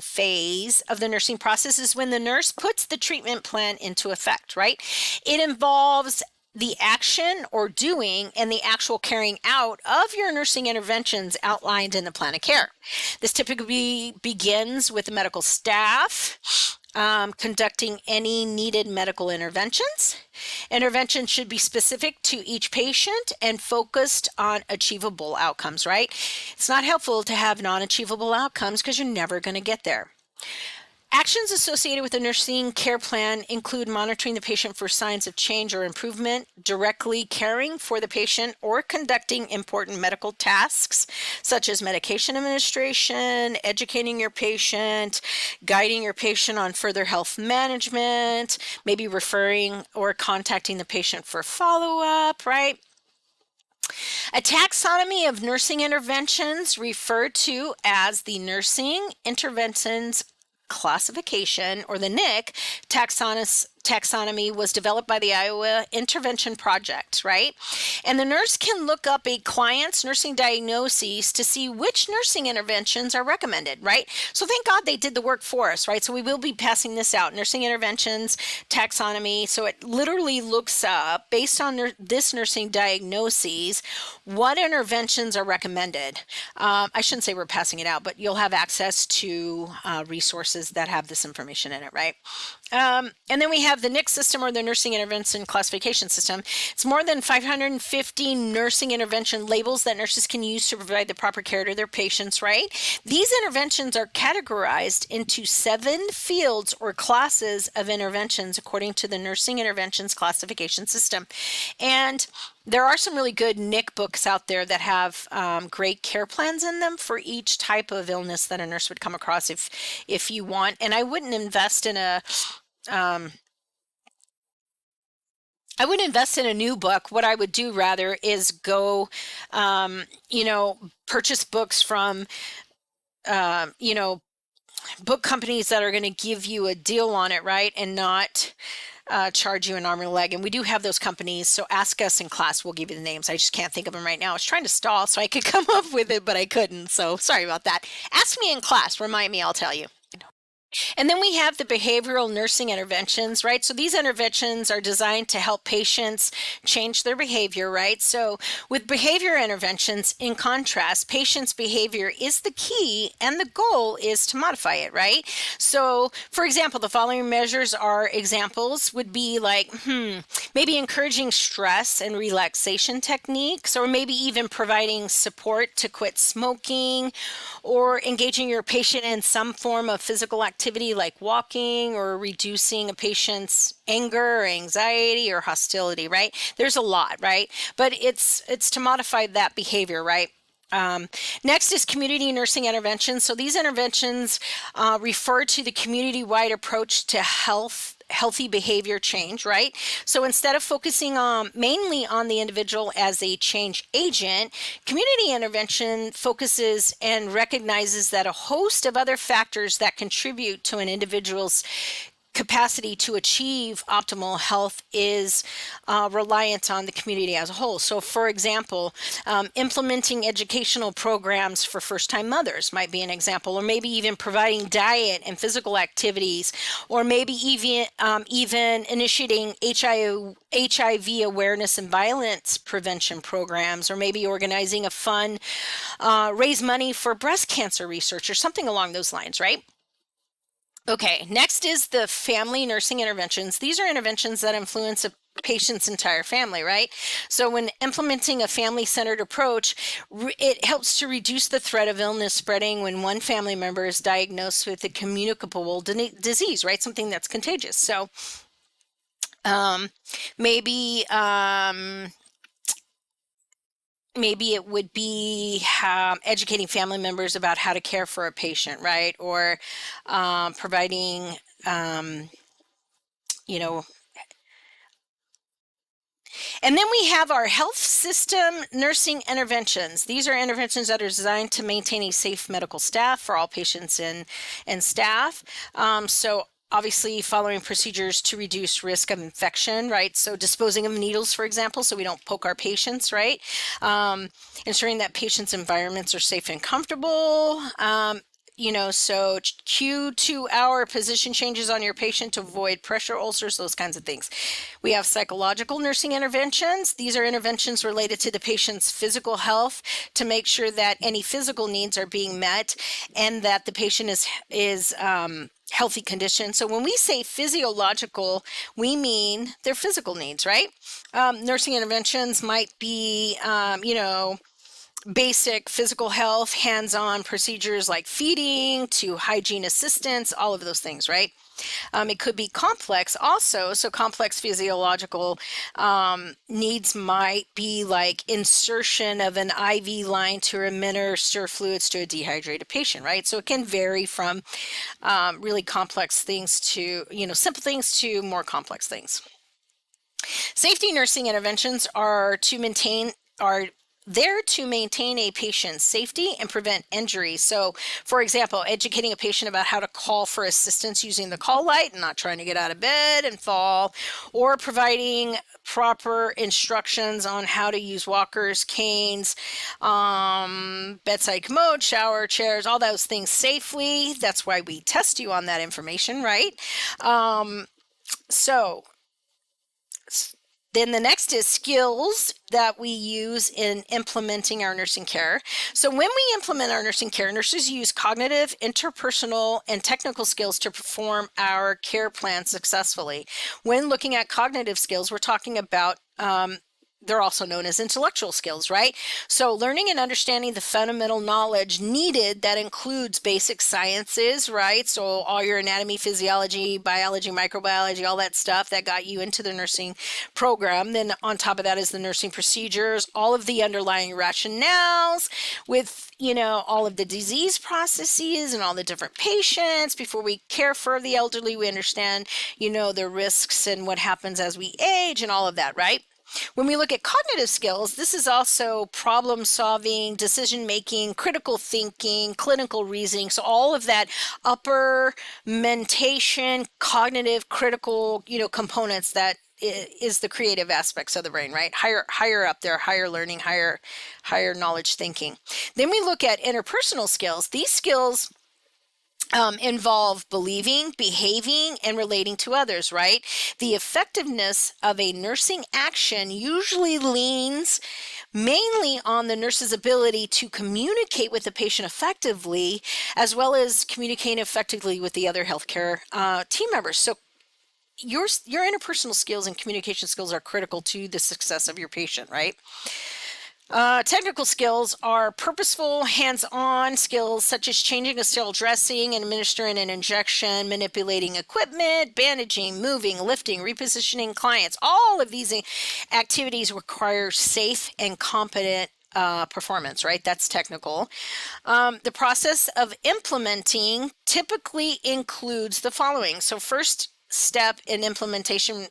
S1: phase of the nursing process is when the nurse puts the treatment plan into effect, right? It involves the action or doing and the actual carrying out of your nursing interventions outlined in the plan of care. This typically begins with the medical staff conducting any needed medical interventions. Intervention should be specific to each patient and focused on achievable outcomes, right? It's not helpful to have non-achievable outcomes because you're never going to get there. Actions associated with a nursing care plan include monitoring the patient for signs of change or improvement, directly caring for the patient, or conducting important medical tasks such as medication administration, educating your patient, guiding your patient on further health management, maybe referring or contacting the patient for follow-up, right? A taxonomy of nursing interventions referred to as the Nursing Interventions Classification, or the NIC taxonomy, was developed by the Iowa Intervention Project, right? And the nurse can look up a client's nursing diagnoses to see which nursing interventions are recommended, right? So thank God they did the work for us, right? So we will be passing this out, nursing interventions taxonomy. So it literally looks up, based on this nursing diagnoses, what interventions are recommended. I shouldn't say we're passing it out, but you'll have access to resources that have this information in it, right? And then we have the NIC system, or the Nursing Intervention Classification System. It's more than 550 nursing intervention labels that nurses can use to provide the proper care to their patients, right? These interventions are categorized into 7 fields or classes of interventions according to the Nursing Interventions Classification System. And there are some really good NIC books out there that have great care plans in them for each type of illness that a nurse would come across if you want. And I wouldn't invest in a new book. What I would do rather is go, purchase books from, book companies that are going to give you a deal on it, right? And not charge you an arm and a leg. And we do have those companies. So ask us in class. We'll give you the names. I just can't think of them right now. I was trying to stall so I could come up with it, but I couldn't. So sorry about that. Ask me in class. Remind me, I'll tell you. And then we have the behavioral nursing interventions, right? So these interventions are designed to help patients change their behavior, right? So with behavior interventions, in contrast, patients' behavior is the key and the goal is to modify it, right? So for example, the following measures are examples would be like, maybe encouraging stress and relaxation techniques, or maybe even providing support to quit smoking, or engaging your patient in some form of physical activity like walking, or reducing a patient's anger or anxiety or hostility, right? There's a lot, right? But it's to modify that behavior, right? Next is community nursing interventions. So these interventions refer to the community-wide approach to healthy behavior change, right? So instead of focusing on mainly on the individual as a change agent, community intervention focuses and recognizes that a host of other factors that contribute to an individual's capacity to achieve optimal health is reliant on the community as a whole. So, for example, implementing educational programs for first time mothers might be an example, or maybe even providing diet and physical activities, or maybe even initiating HIV awareness and violence prevention programs, or maybe organizing a fund, raise money for breast cancer research, or something along those lines, right? Okay, next is the family nursing interventions. These are interventions that influence a patient's entire family, right? So when implementing a family-centered approach, it helps to reduce the threat of illness spreading when one family member is diagnosed with a communicable disease, right? Something that's contagious. So um, maybe maybe it would be educating family members about how to care for a patient, right? Or providing, um, you know, and then we have our health system nursing interventions. These are interventions that are designed to maintain a safe medical staff for all patients and staff. So obviously following procedures to reduce risk of infection, right? So disposing of needles, for example, so we don't poke our patients, right? Ensuring that patients' environments are safe and comfortable. So Q2-hour position changes on your patient to avoid pressure ulcers, those kinds of things. We have psychological nursing interventions. These are interventions related to the patient's physical health to make sure that any physical needs are being met and that the patient is healthy condition. So when we say physiological, we mean their physical needs, right? Nursing interventions might be, basic physical health, hands-on procedures like feeding to hygiene assistance, all of those things, right? It could be complex also. So complex physiological needs might be like insertion of an IV line to administer fluids to a dehydrated patient, right? So it can vary from really complex things to, simple things to more complex things. Safety nursing interventions are there to maintain a patient's safety and prevent injury. So, for example, educating a patient about how to call for assistance using the call light and not trying to get out of bed and fall, or providing proper instructions on how to use walkers, canes, bedside commode, shower, chairs, all those things safely. That's why we test you on that information, right? So, then the next is skills that we use in implementing our nursing care. So when we implement our nursing care, nurses use cognitive, interpersonal, and technical skills to perform our care plan successfully. When looking at cognitive skills, we're talking about they're also known as intellectual skills, right? So learning and understanding the fundamental knowledge needed that includes basic sciences, right? So all your anatomy, physiology, biology, microbiology, all that stuff that got you into the nursing program. Then on top of that is the nursing procedures, all of the underlying rationales with, all of the disease processes and all the different patients. Before we care for the elderly, we understand, the risks and what happens as we age and all of that, right? When we look at cognitive skills, this is also problem solving, decision making, critical thinking, clinical reasoning. So all of that upper mentation, cognitive, critical, components that is the creative aspects of the brain, right? Higher up there, higher learning, higher knowledge thinking. Then we look at interpersonal skills. These skills involve believing, behaving, and relating to others, right? The effectiveness of a nursing action usually leans mainly on the nurse's ability to communicate with the patient effectively, as well as communicating effectively with the other healthcare team members. So your interpersonal skills and communication skills are critical to the success of your patient, right? Technical skills are purposeful, hands-on skills such as changing a sterile dressing and administering an injection, manipulating equipment, bandaging, moving, lifting, repositioning clients. All of these activities require safe and competent performance, right? That's technical. The process of implementing typically includes the following. So, first step in implementation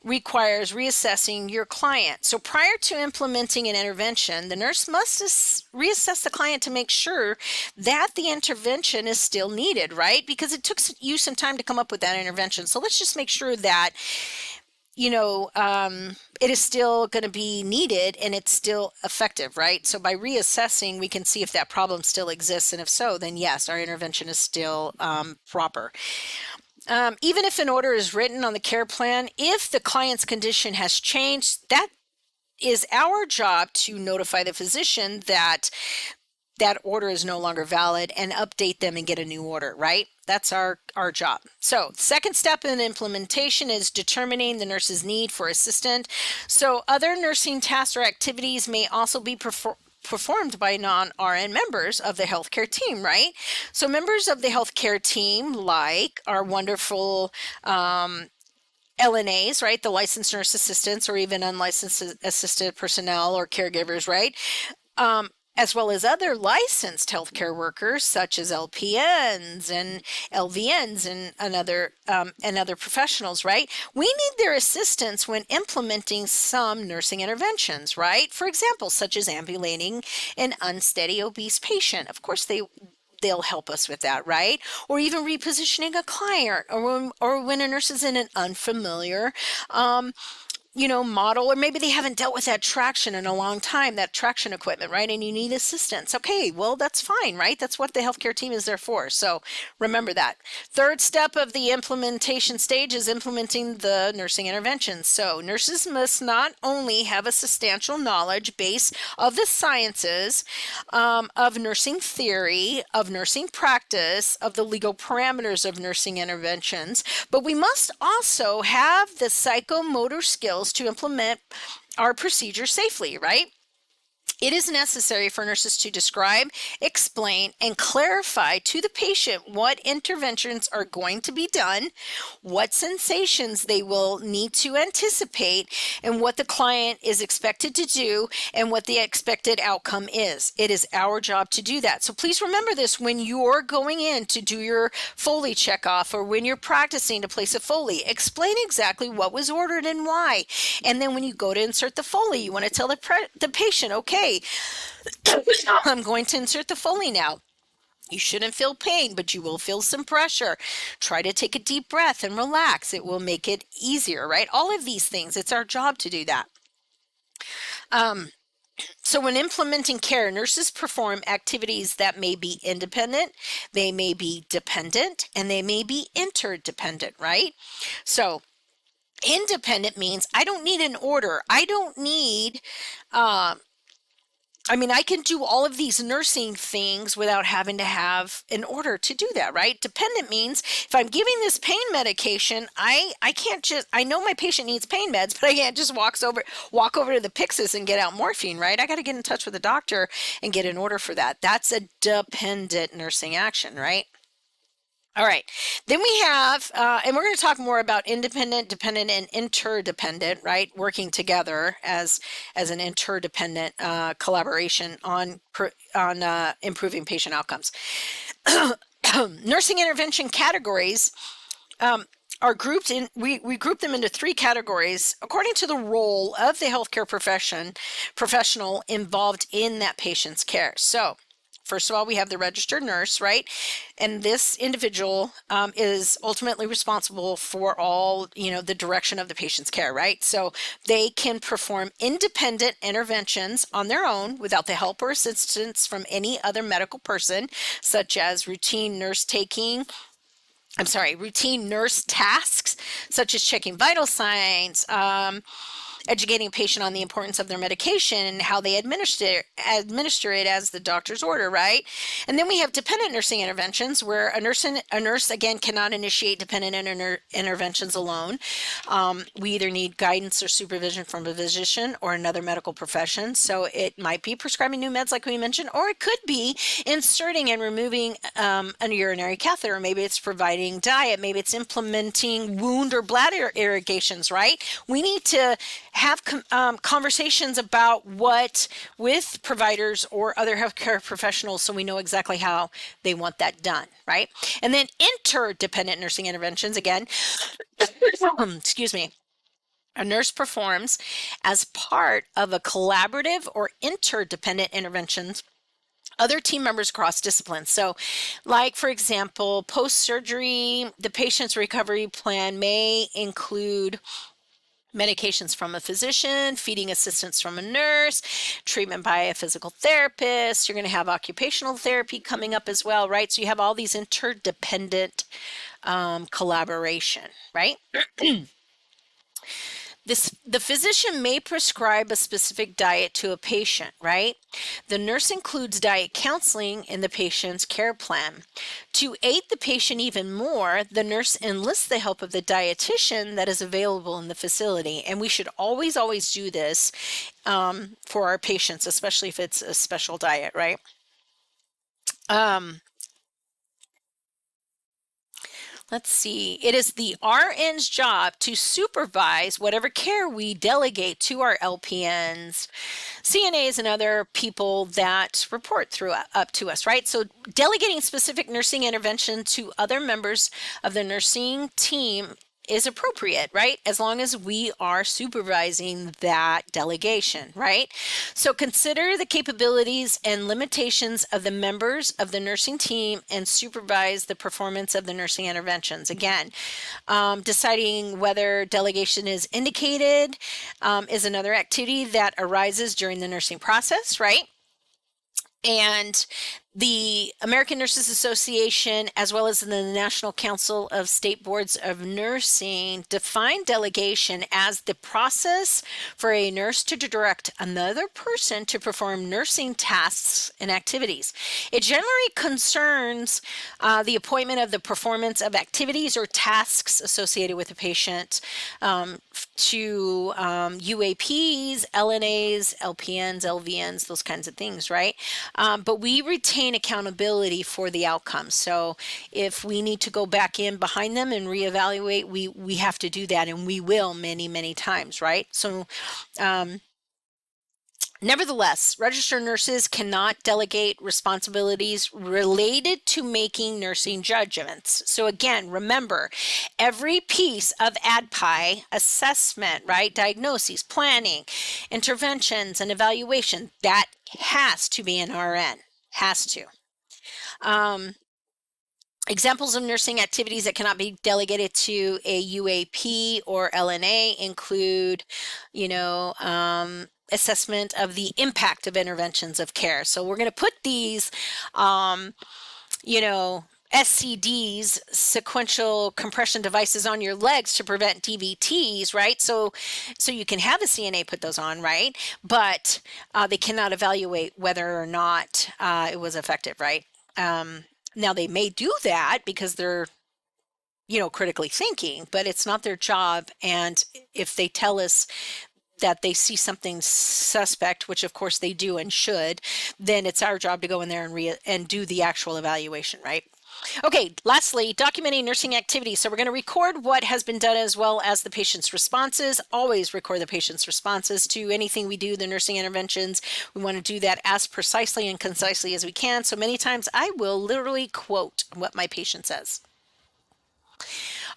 S1: requires reassessing your client. So, prior to implementing an intervention, the nurse must reassess the client to make sure that the intervention is still needed, right? Because it took you some time to come up with that intervention. So, let's just make sure that it is still going to be needed and it's still effective, right? So by reassessing, we can see if that problem still exists. And if so, then yes, our intervention is still proper. Even if an order is written on the care plan, if the client's condition has changed, that is our job to notify the physician that that order is no longer valid and update them and get a new order, right? That's our job. So second step in implementation is determining the nurse's need for assistant. So other nursing tasks or activities may also be performed by non-RN members of the healthcare team, right? So members of the healthcare team, like our wonderful LNAs, right? The licensed nurse assistants or even unlicensed assisted personnel or caregivers, right? As well as other licensed healthcare workers such as LPNs and LVNs and other professionals, right? We need their assistance when implementing some nursing interventions, right? For example, such as ambulating an unsteady obese patient. Of course, they'll help us with that, right? Or even repositioning a client, or when a nurse is in an unfamiliar model, or maybe they haven't dealt with that traction in a long time, that traction equipment, right? And you need assistance. Okay, well, that's fine, right? That's what the healthcare team is there for. So remember that. Third step of the implementation stage is implementing the nursing interventions. So nurses must not only have a substantial knowledge base of the sciences, of nursing theory, of nursing practice, of the legal parameters of nursing interventions, but we must also have the psychomotor skills to implement our procedure safely, right? It is necessary for nurses to describe, explain, and clarify to the patient what interventions are going to be done, what sensations they will need to anticipate, and what the client is expected to do, and what the expected outcome is. It is our job to do that. So please remember this when you're going in to do your Foley checkoff, or when you're practicing to place a Foley. Explain exactly what was ordered and why. And then when you go to insert the Foley, you want to tell the patient, okay, I'm going to insert the Foley now. You shouldn't feel pain, but you will feel some pressure. Try to take a deep breath and relax. It will make it easier, right? All of these things, it's our job to do that. So when implementing care, nurses perform activities that may be independent, they may be dependent, and they may be interdependent, right? So independent means I don't need an order. I don't need I can do all of these nursing things without having to have an order to do that, right? Dependent means if I'm giving this pain medication, I can't just, I know my patient needs pain meds, but I can't just walk over to the Pyxis and get out morphine, right? I got to get in touch with the doctor and get an order for that. That's a dependent nursing action, right? All right. Then we have, and we're going to talk more about independent, dependent, and interdependent, right? Working together as an interdependent collaboration on improving patient outcomes. Nursing intervention categories are grouped in. We group them into three categories according to the role of the healthcare professional involved in that patient's care. So, first of all, we have the registered nurse, right? And this individual is ultimately responsible for all, the direction of the patient's care, right? So they can perform independent interventions on their own without the help or assistance from any other medical person, such as routine nurse tasks, such as checking vital signs, educating a patient on the importance of their medication and how they administer it as the doctor's order, right? And then we have dependent nursing interventions, where a nurse again cannot initiate dependent interventions alone. We either need guidance or supervision from a physician or another medical profession. So it might be prescribing new meds, like we mentioned, or it could be inserting and removing a urinary catheter. Maybe it's providing diet. Maybe it's implementing wound or bladder irrigations, right? We need to have conversations about what with providers or other healthcare professionals so we know exactly how they want that done, right? And then interdependent nursing interventions, again, excuse me, a nurse performs as part of a collaborative or interdependent interventions other team members across disciplines. So, like for example, post surgery, the patient's recovery plan may include medications from a physician, feeding assistance from a nurse, treatment by a physical therapist. You're going to have occupational therapy coming up as well, right? So you have all these interdependent collaboration, right? The physician may prescribe a specific diet to a patient, right? The nurse includes diet counseling in the patient's care plan. To aid the patient even more, the nurse enlists the help of the dietitian that is available in the facility. And we should always, always do this for our patients, especially if it's a special diet, right? Um, Let's see. It is the RN's job to supervise whatever care we delegate to our LPNs, CNAs, and other people that report through up to us, right? So delegating specific nursing intervention to other members of the nursing team is appropriate, right? As long as we are supervising that delegation, right? So consider the capabilities and limitations of the members of the nursing team and supervise the performance of the nursing interventions. Again, deciding whether delegation is indicated is another activity that arises during the nursing process, right? And the American Nurses Association, as well as the National Council of State Boards of Nursing, define delegation as the process for a nurse to direct another person to perform nursing tasks and activities. It generally concerns the appointment of the performance of activities or tasks associated with a patient to UAPs, LNAs, LPNs, LVNs, those kinds of things, right? But we retain accountability for the outcomes. So if we need to go back in behind them and reevaluate, we have to do that, and we will many, many times, right? So nevertheless, registered nurses cannot delegate responsibilities related to making nursing judgments. So again, remember, every piece of ADPI assessment, right, diagnoses, planning, interventions, and evaluation, that has to be an RN, has to. Um, Examples of nursing activities that cannot be delegated to a UAP or LNA include, assessment of the impact of interventions of care. So we're going to put these, you know, SCDs, sequential compression devices, on your legs to prevent DVTs, right? So you can have a CNA put those on, right? But they cannot evaluate whether or not it was effective, right? Now they may do that because they're critically thinking, but it's not their job. And if they tell us that they see something suspect, which of course they do and should, then it's our job to go in there and do the actual evaluation, right? Okay, lastly, documenting nursing activities. So we're going to record what has been done as well as the patient's responses. Always record the patient's responses to anything we do, the nursing interventions. We want to do that as precisely and concisely as we can. So many times I will literally quote what my patient says.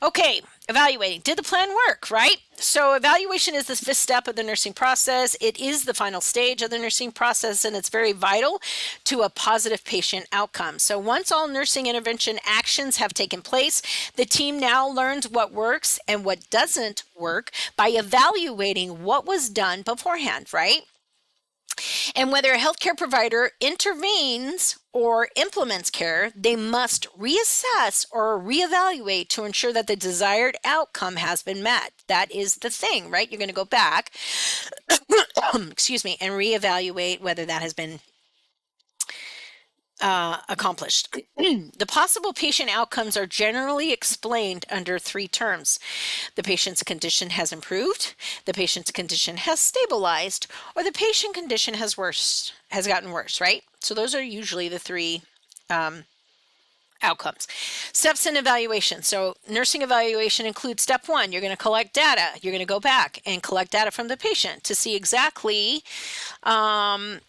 S1: Okay, evaluating. Did the plan work, right? So evaluation is the fifth step of the nursing process. It is the final stage of the nursing process, and it's very vital to a positive patient outcome. So once all nursing intervention actions have taken place, the team now learns what works and what doesn't work by evaluating what was done beforehand, right? And whether a healthcare provider intervenes or implements care, they must reassess or reevaluate to ensure that the desired outcome has been met. That is the thing, right? You're going to go back, excuse me, and reevaluate whether that has been accomplished. The possible patient outcomes are generally explained under three terms. The patient's condition has improved, the patient's condition has stabilized, or the patient condition has gotten worse, right? So those are usually the three outcomes. Steps in evaluation. So nursing evaluation includes step one. You're going to collect data. You're going to go back and collect data from the patient to see exactly, to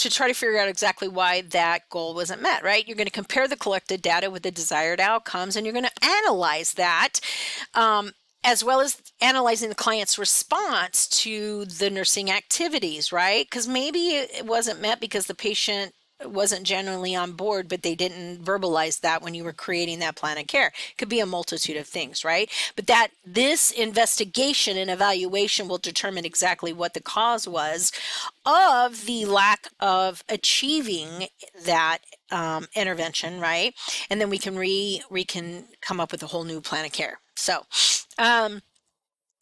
S1: try to figure out exactly why that goal wasn't met, right? You're going to compare the collected data with the desired outcomes, and you're going to analyze that, as well as analyzing the client's response to the nursing activities, right? Because maybe it wasn't met because the patient wasn't generally on board, but they didn't verbalize that when you were creating that plan of care. It could be a multitude of things, right? But that this investigation and evaluation will determine exactly what the cause was of the lack of achieving that intervention, right? And then we can come up with a whole new plan of care.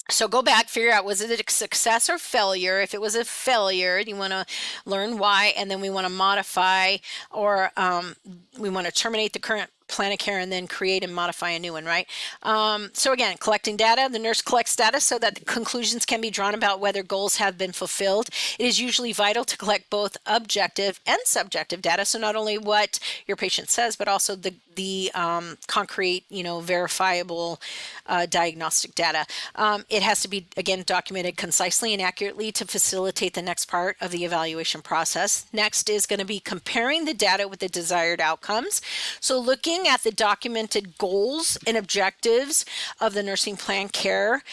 S1: So go back, figure out, was it a success or failure? If it was a failure, you want to learn why, and then we want to modify, or we want to terminate the current plan of care and then create and modify a new one, right? So again, collecting data. The nurse collects data so that the conclusions can be drawn about whether goals have been fulfilled. It is usually vital to collect both objective and subjective data. So not only what your patient says, but also the concrete, verifiable diagnostic data. It has to be, again, documented concisely and accurately to facilitate the next part of the evaluation process. Next is going to be comparing the data with the desired outcomes. So looking at the documented goals and objectives of the nursing plan care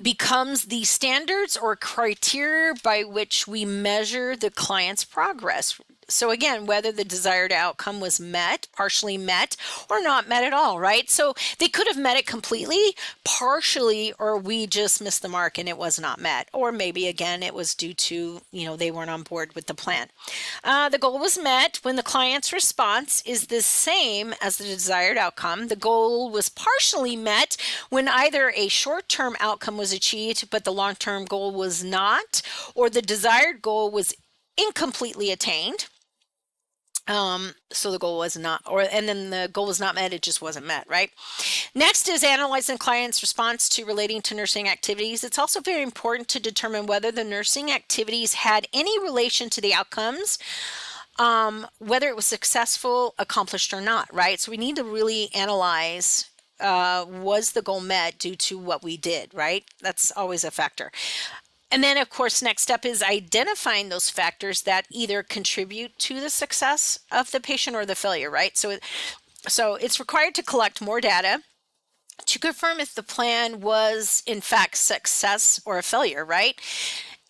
S1: becomes the standards or criteria by which we measure the client's progress. So again, whether the desired outcome was met, partially met, or not met at all, right? So they could have met it completely, partially, or we just missed the mark and it was not met. Or maybe, again, it was due to, they weren't on board with the plan. The goal was met when the client's response is the same as the desired outcome. The goal was partially met when either a short-term outcome was achieved, but the long-term goal was not, or the desired goal was incompletely attained. So the goal was not, and then the goal was not met, it just wasn't met, right? Next is analyzing client's response to relating to nursing activities. It's also very important to determine whether the nursing activities had any relation to the outcomes, whether it was successful, accomplished or not, right? So we need to really analyze, was the goal met due to what we did, right? That's always a factor. And then, of course, next step is identifying those factors that either contribute to the success of the patient or the failure, right? So it's required to collect more data to confirm if the plan was, in fact, success or a failure, right?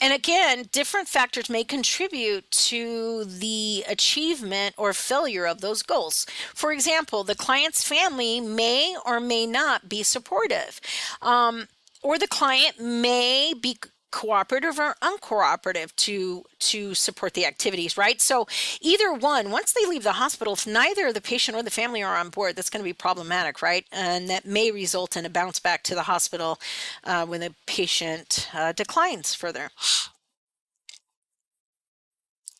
S1: And again, different factors may contribute to the achievement or failure of those goals. For example, the client's family may or may not be supportive, or the client may be cooperative or uncooperative to support the activities, right? So either one, once they leave the hospital, if neither the patient or the family are on board, that's going to be problematic, right? And that may result in a bounce back to the hospital when the patient declines further.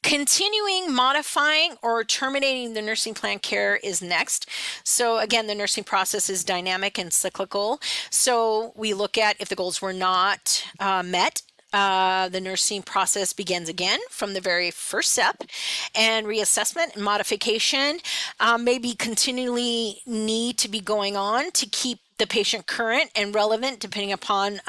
S1: Continuing, modifying, or terminating the nursing plan care is next. So again, the nursing process is dynamic and cyclical. So we look at if the goals were not met, the nursing process begins again from the very first step, and reassessment and modification maybe continually need to be going on to keep the patient current and relevant depending upon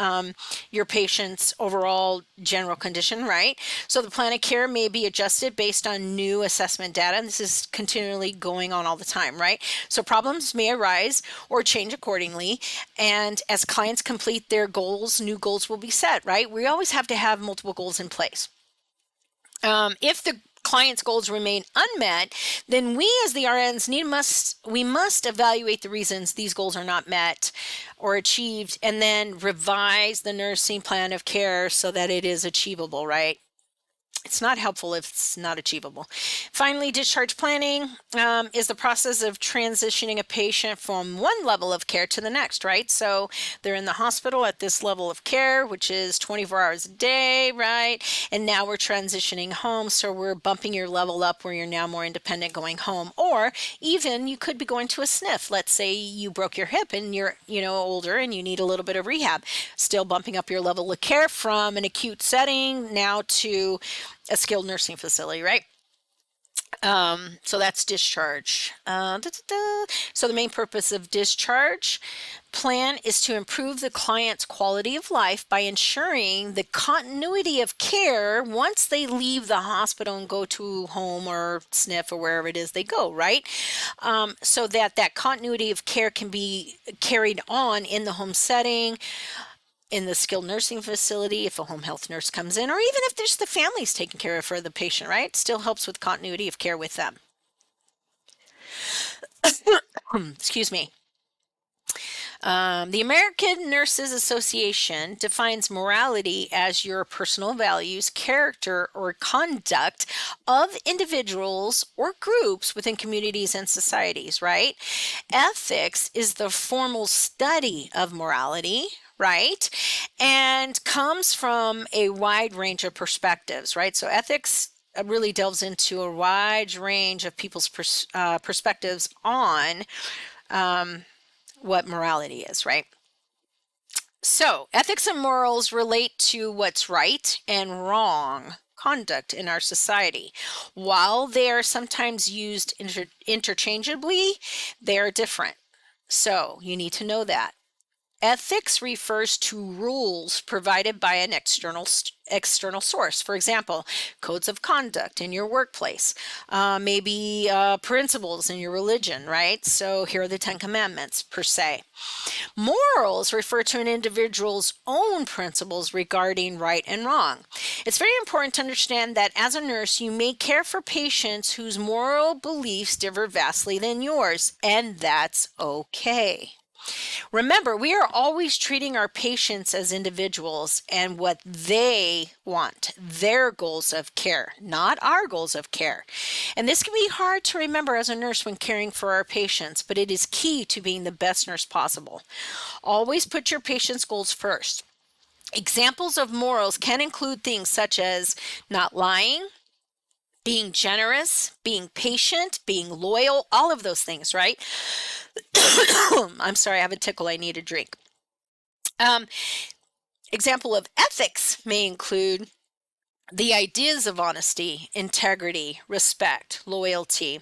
S1: your patient's overall general condition, right? So the plan of care may be adjusted based on new assessment data. And this is continually going on all the time, right? So problems may arise or change accordingly. And as clients complete their goals, new goals will be set, right? We always have to have multiple goals in place. If the client's goals remain unmet, then we as the RNs must evaluate the reasons these goals are not met or achieved, and then revise the nursing plan of care so that it is achievable, right? It's not helpful if it's not achievable. Finally, discharge planning is the process of transitioning a patient from one level of care to the next, right? So they're in the hospital at this level of care, which is 24 hours a day, right? And now we're transitioning home. So we're bumping your level up where you're now more independent going home. Or even you could be going to a SNF. Let's say you broke your hip and you're, older and you need a little bit of rehab. Still bumping up your level of care from an acute setting now to a skilled nursing facility, right? So that's discharge. So the main purpose of discharge plan is to improve the client's quality of life by ensuring the continuity of care once they leave the hospital and go to home or SNF or wherever it is they go, right? So that that continuity of care can be carried on in the home setting, in the skilled nursing facility, if a home health nurse comes in, or even if there's the families taking care of for the patient, right? Still helps with continuity of care with them. Excuse me. The American Nurses Association defines morality as your personal values, character, or conduct of individuals or groups within communities and societies, right? Ethics is the formal study of morality, right? And comes from a wide range of perspectives, right? So ethics really delves into a wide range of people's perspectives on what morality is, right? So, ethics and morals relate to what's right and wrong conduct in our society. While they are sometimes used interchangeably, they are different. So, you need to know that. Ethics refers to rules provided by an external source. For example, codes of conduct in your workplace, maybe principles in your religion, right? So here are the Ten Commandments per se. Morals refer to an individual's own principles regarding right and wrong. It's very important to understand that as a nurse, you may care for patients whose moral beliefs differ vastly than yours, and that's okay. Remember, we are always treating our patients as individuals and what they want, their goals of care, not our goals of care. And this can be hard to remember as a nurse when caring for our patients, but it is key to being the best nurse possible. Always put your patient's goals first. Examples of morals can include things such as not lying, being generous, being patient, being loyal, all of those things, right? I'm sorry, I have a tickle. I need a drink. Um, Example of ethics may include the ideas of honesty, integrity, respect, loyalty.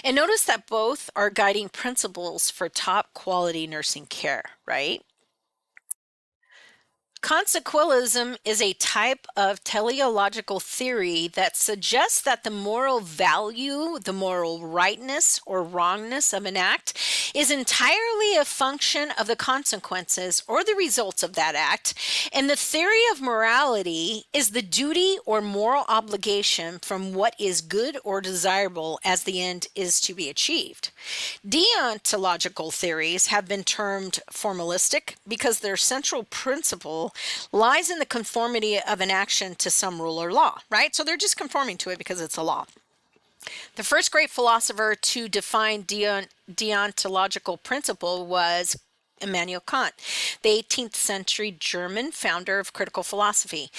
S1: And notice that both are guiding principles for top quality nursing care, right? Consequentialism is a type of teleological theory that suggests that the moral value, the moral rightness or wrongness of an act is entirely a function of the consequences or the results of that act. And the theory of morality is the duty or moral obligation from what is good or desirable as the end is to be achieved. Deontological theories have been termed formalistic because their central principle lies in the conformity of an action to some rule or law, right? So they're just conforming to it because it's a law. The first great philosopher to define deontological principle was Immanuel Kant, the 18th century German founder of critical philosophy.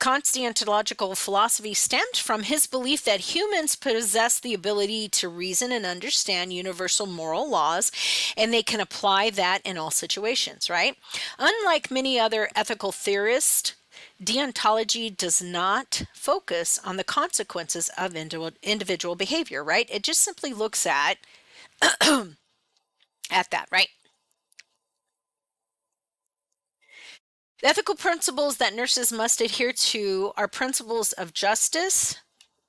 S1: Kant's deontological philosophy stemmed from his belief that humans possess the ability to reason and understand universal moral laws, and they can apply that in all situations, right? Unlike many other ethical theorists, deontology does not focus on the consequences of individual behavior, right? It just simply looks at that, right? The ethical principles that nurses must adhere to are principles of justice,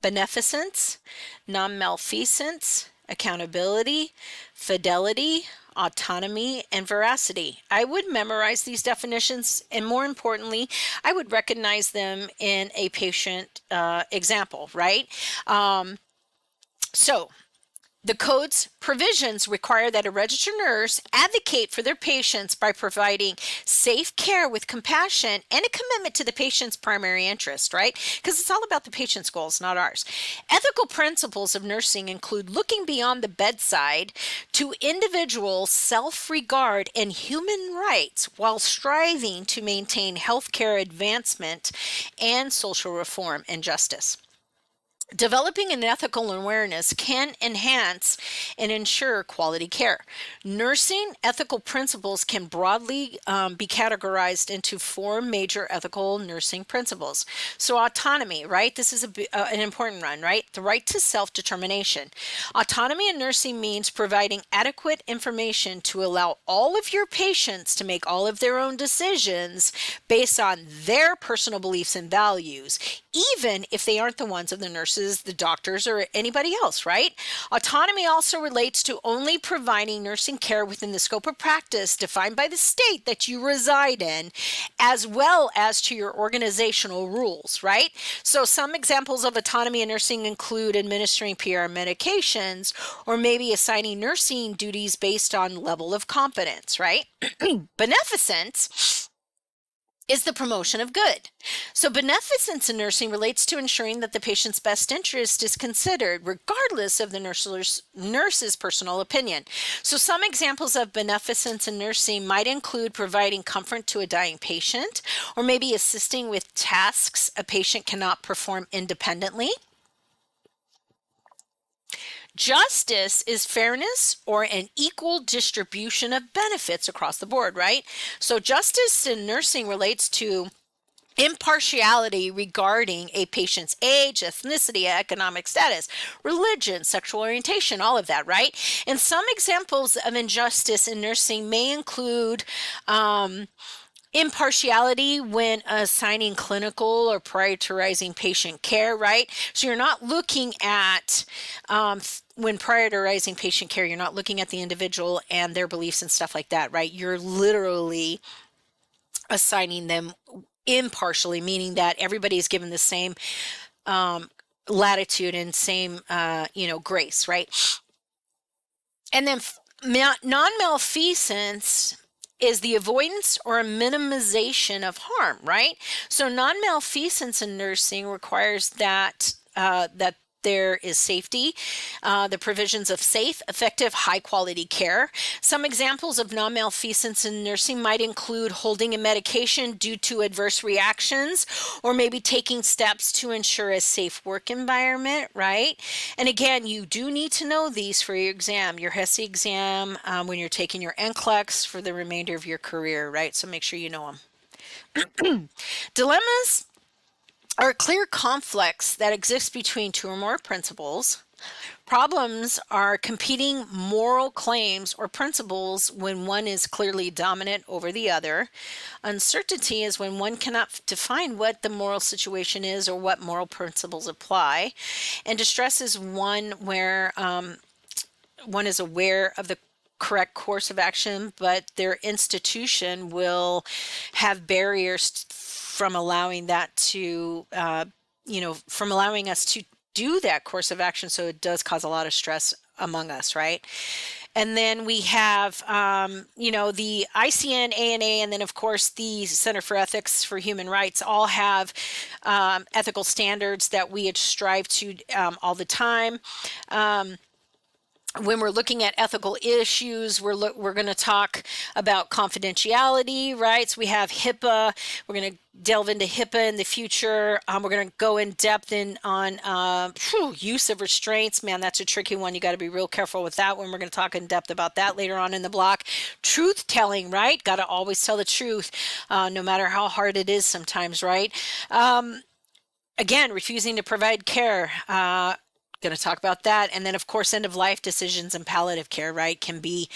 S1: beneficence, non-malfeasance, accountability, fidelity, autonomy, and veracity. I would memorize these definitions, and more importantly, I would recognize them in a patient example, right? So the code's provisions require that a registered nurse advocate for their patients by providing safe care with compassion and a commitment to the patient's primary interest, right? Because it's all about the patient's goals, not ours. Ethical principles of nursing include looking beyond the bedside to individual self-regard and human rights while striving to maintain healthcare advancement and social reform and justice. Developing an ethical awareness can enhance and ensure quality care. Nursing ethical principles can broadly be categorized into four major ethical nursing principles. So, autonomy, right? This is an important one, right? The right to self determination. Autonomy in nursing means providing adequate information to allow all of your patients to make all of their own decisions based on their personal beliefs and values, even if they aren't the ones of the nurses, the doctors, or anybody else, right? Autonomy also relates to only providing nursing care within the scope of practice defined by the state that you reside in, as well as to your organizational rules, right? So some examples of autonomy in nursing include administering PR medications, or maybe assigning nursing duties based on level of competence, right? Beneficence is the promotion of good. So beneficence in nursing relates to ensuring that the patient's best interest is considered, regardless of the nurse's personal opinion. So some examples of beneficence in nursing might include providing comfort to a dying patient, or maybe assisting with tasks a patient cannot perform independently. Justice is fairness or an equal distribution of benefits across the board, right? So justice in nursing relates to impartiality regarding a patient's age, ethnicity, economic status, religion, sexual orientation, all of that, right? And some examples of injustice in nursing may include impartiality when assigning clinical or prioritizing patient care, right? So you're not looking at, when prioritizing patient care, you're not looking at the individual and their beliefs and stuff like that, right? You're literally assigning them impartially, meaning that everybody is given the same latitude and same, grace, right? And then non-malfeasance is the avoidance or minimization of harm, right? So non-malfeasance in nursing requires that there is safety, the provisions of safe, effective, high-quality care. Some examples of non-malfeasance in nursing might include holding a medication due to adverse reactions, or maybe taking steps to ensure a safe work environment, right? And again, you do need to know these for your exam, your HESI exam, when you're taking your NCLEX for the remainder of your career, right? So make sure you know them. Dilemmas are clear conflicts that exist between two or more principles. Problems are competing moral claims or principles when one is clearly dominant over the other. Uncertainty is when one cannot define what the moral situation is or what moral principles apply. And distress is one where one is aware of the correct course of action, but their institution will have barriers from allowing that to, from allowing us to do that course of action. So it does cause a lot of stress among us, right? And then we have, the ICN, ANA, and then of course the Center for Ethics for Human Rights all have ethical standards that we strive to all the time. When we're looking at ethical issues, we're going to talk about confidentiality, right? So we have HIPAA. We're going to delve into HIPAA in the future. We're going to go in depth on use of restraints. Man, that's a tricky one. You got to be real careful with that one. We're going to talk in depth about that later on in the block. Truth telling, right? Got to always tell the truth, no matter how hard it is sometimes, right? Again, refusing to provide care. Going to talk about that. And then of course, end of life decisions and palliative care, right, can be,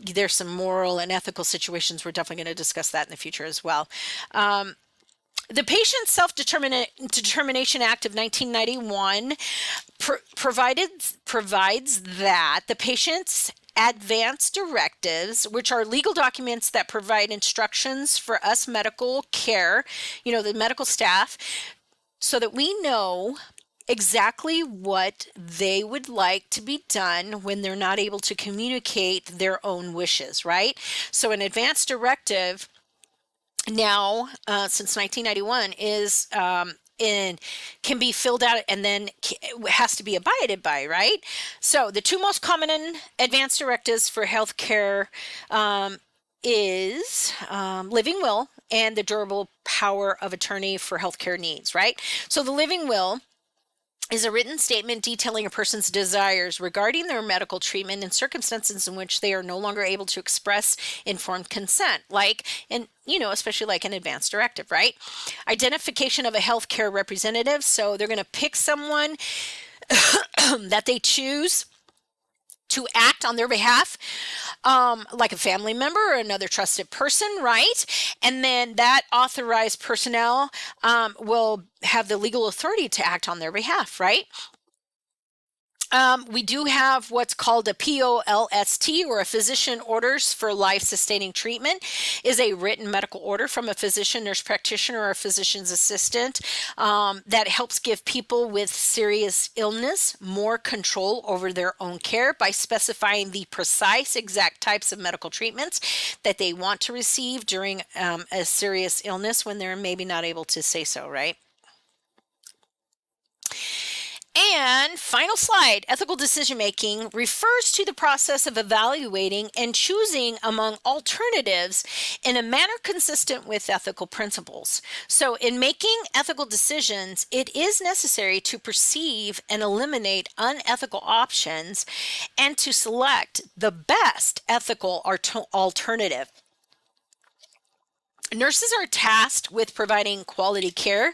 S1: there's some moral and ethical situations. We're definitely going to discuss that in the future as well. The Patient Self-Determination Act of 1991 provides that the patient's advance directives, which are legal documents that provide instructions for us medical care, the medical staff, so that we know exactly what they would like to be done when they're not able to communicate their own wishes, right? So an advance directive now, since 1991, is can be filled out and then has to be abided by, right? So the two most common advance directives for healthcare is living will and the durable power of attorney for healthcare needs, right? So the living will is a written statement detailing a person's desires regarding their medical treatment in circumstances in which they are no longer able to express informed consent, like, and especially like an advance directive, right? Identification of a healthcare representative. So they're going to pick someone that they choose to act on their behalf, like a family member or another trusted person, right? And then that authorized personnel will have the legal authority to act on their behalf, right? We do have what's called a POLST, or a physician orders for life-sustaining treatment, is a written medical order from a physician, nurse practitioner, or a physician's assistant that helps give people with serious illness more control over their own care by specifying the precise exact types of medical treatments that they want to receive during a serious illness when they're maybe not able to say so, right? And final slide, ethical decision making refers to the process of evaluating and choosing among alternatives in a manner consistent with ethical principles. So in making ethical decisions, it is necessary to perceive and eliminate unethical options and to select the best ethical alternative. Nurses are tasked with providing quality care,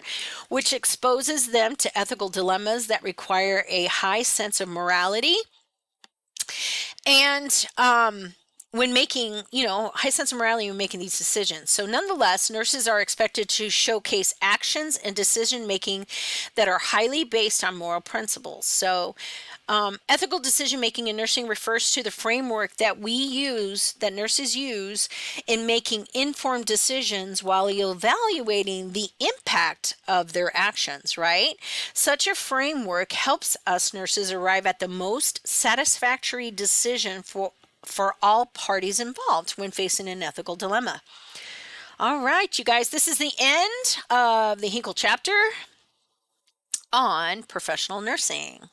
S1: which exposes them to ethical dilemmas that require a high sense of morality. And when making, high sense of morality when making these decisions. So nonetheless, nurses are expected to showcase actions and decision making that are highly based on moral principles. So ethical decision making in nursing refers to the framework that that nurses use in making informed decisions while evaluating the impact of their actions, right? Such a framework helps us nurses arrive at the most satisfactory decision for all parties involved when facing an ethical dilemma. All right, you guys, this is the end of the Hinkle chapter on professional nursing.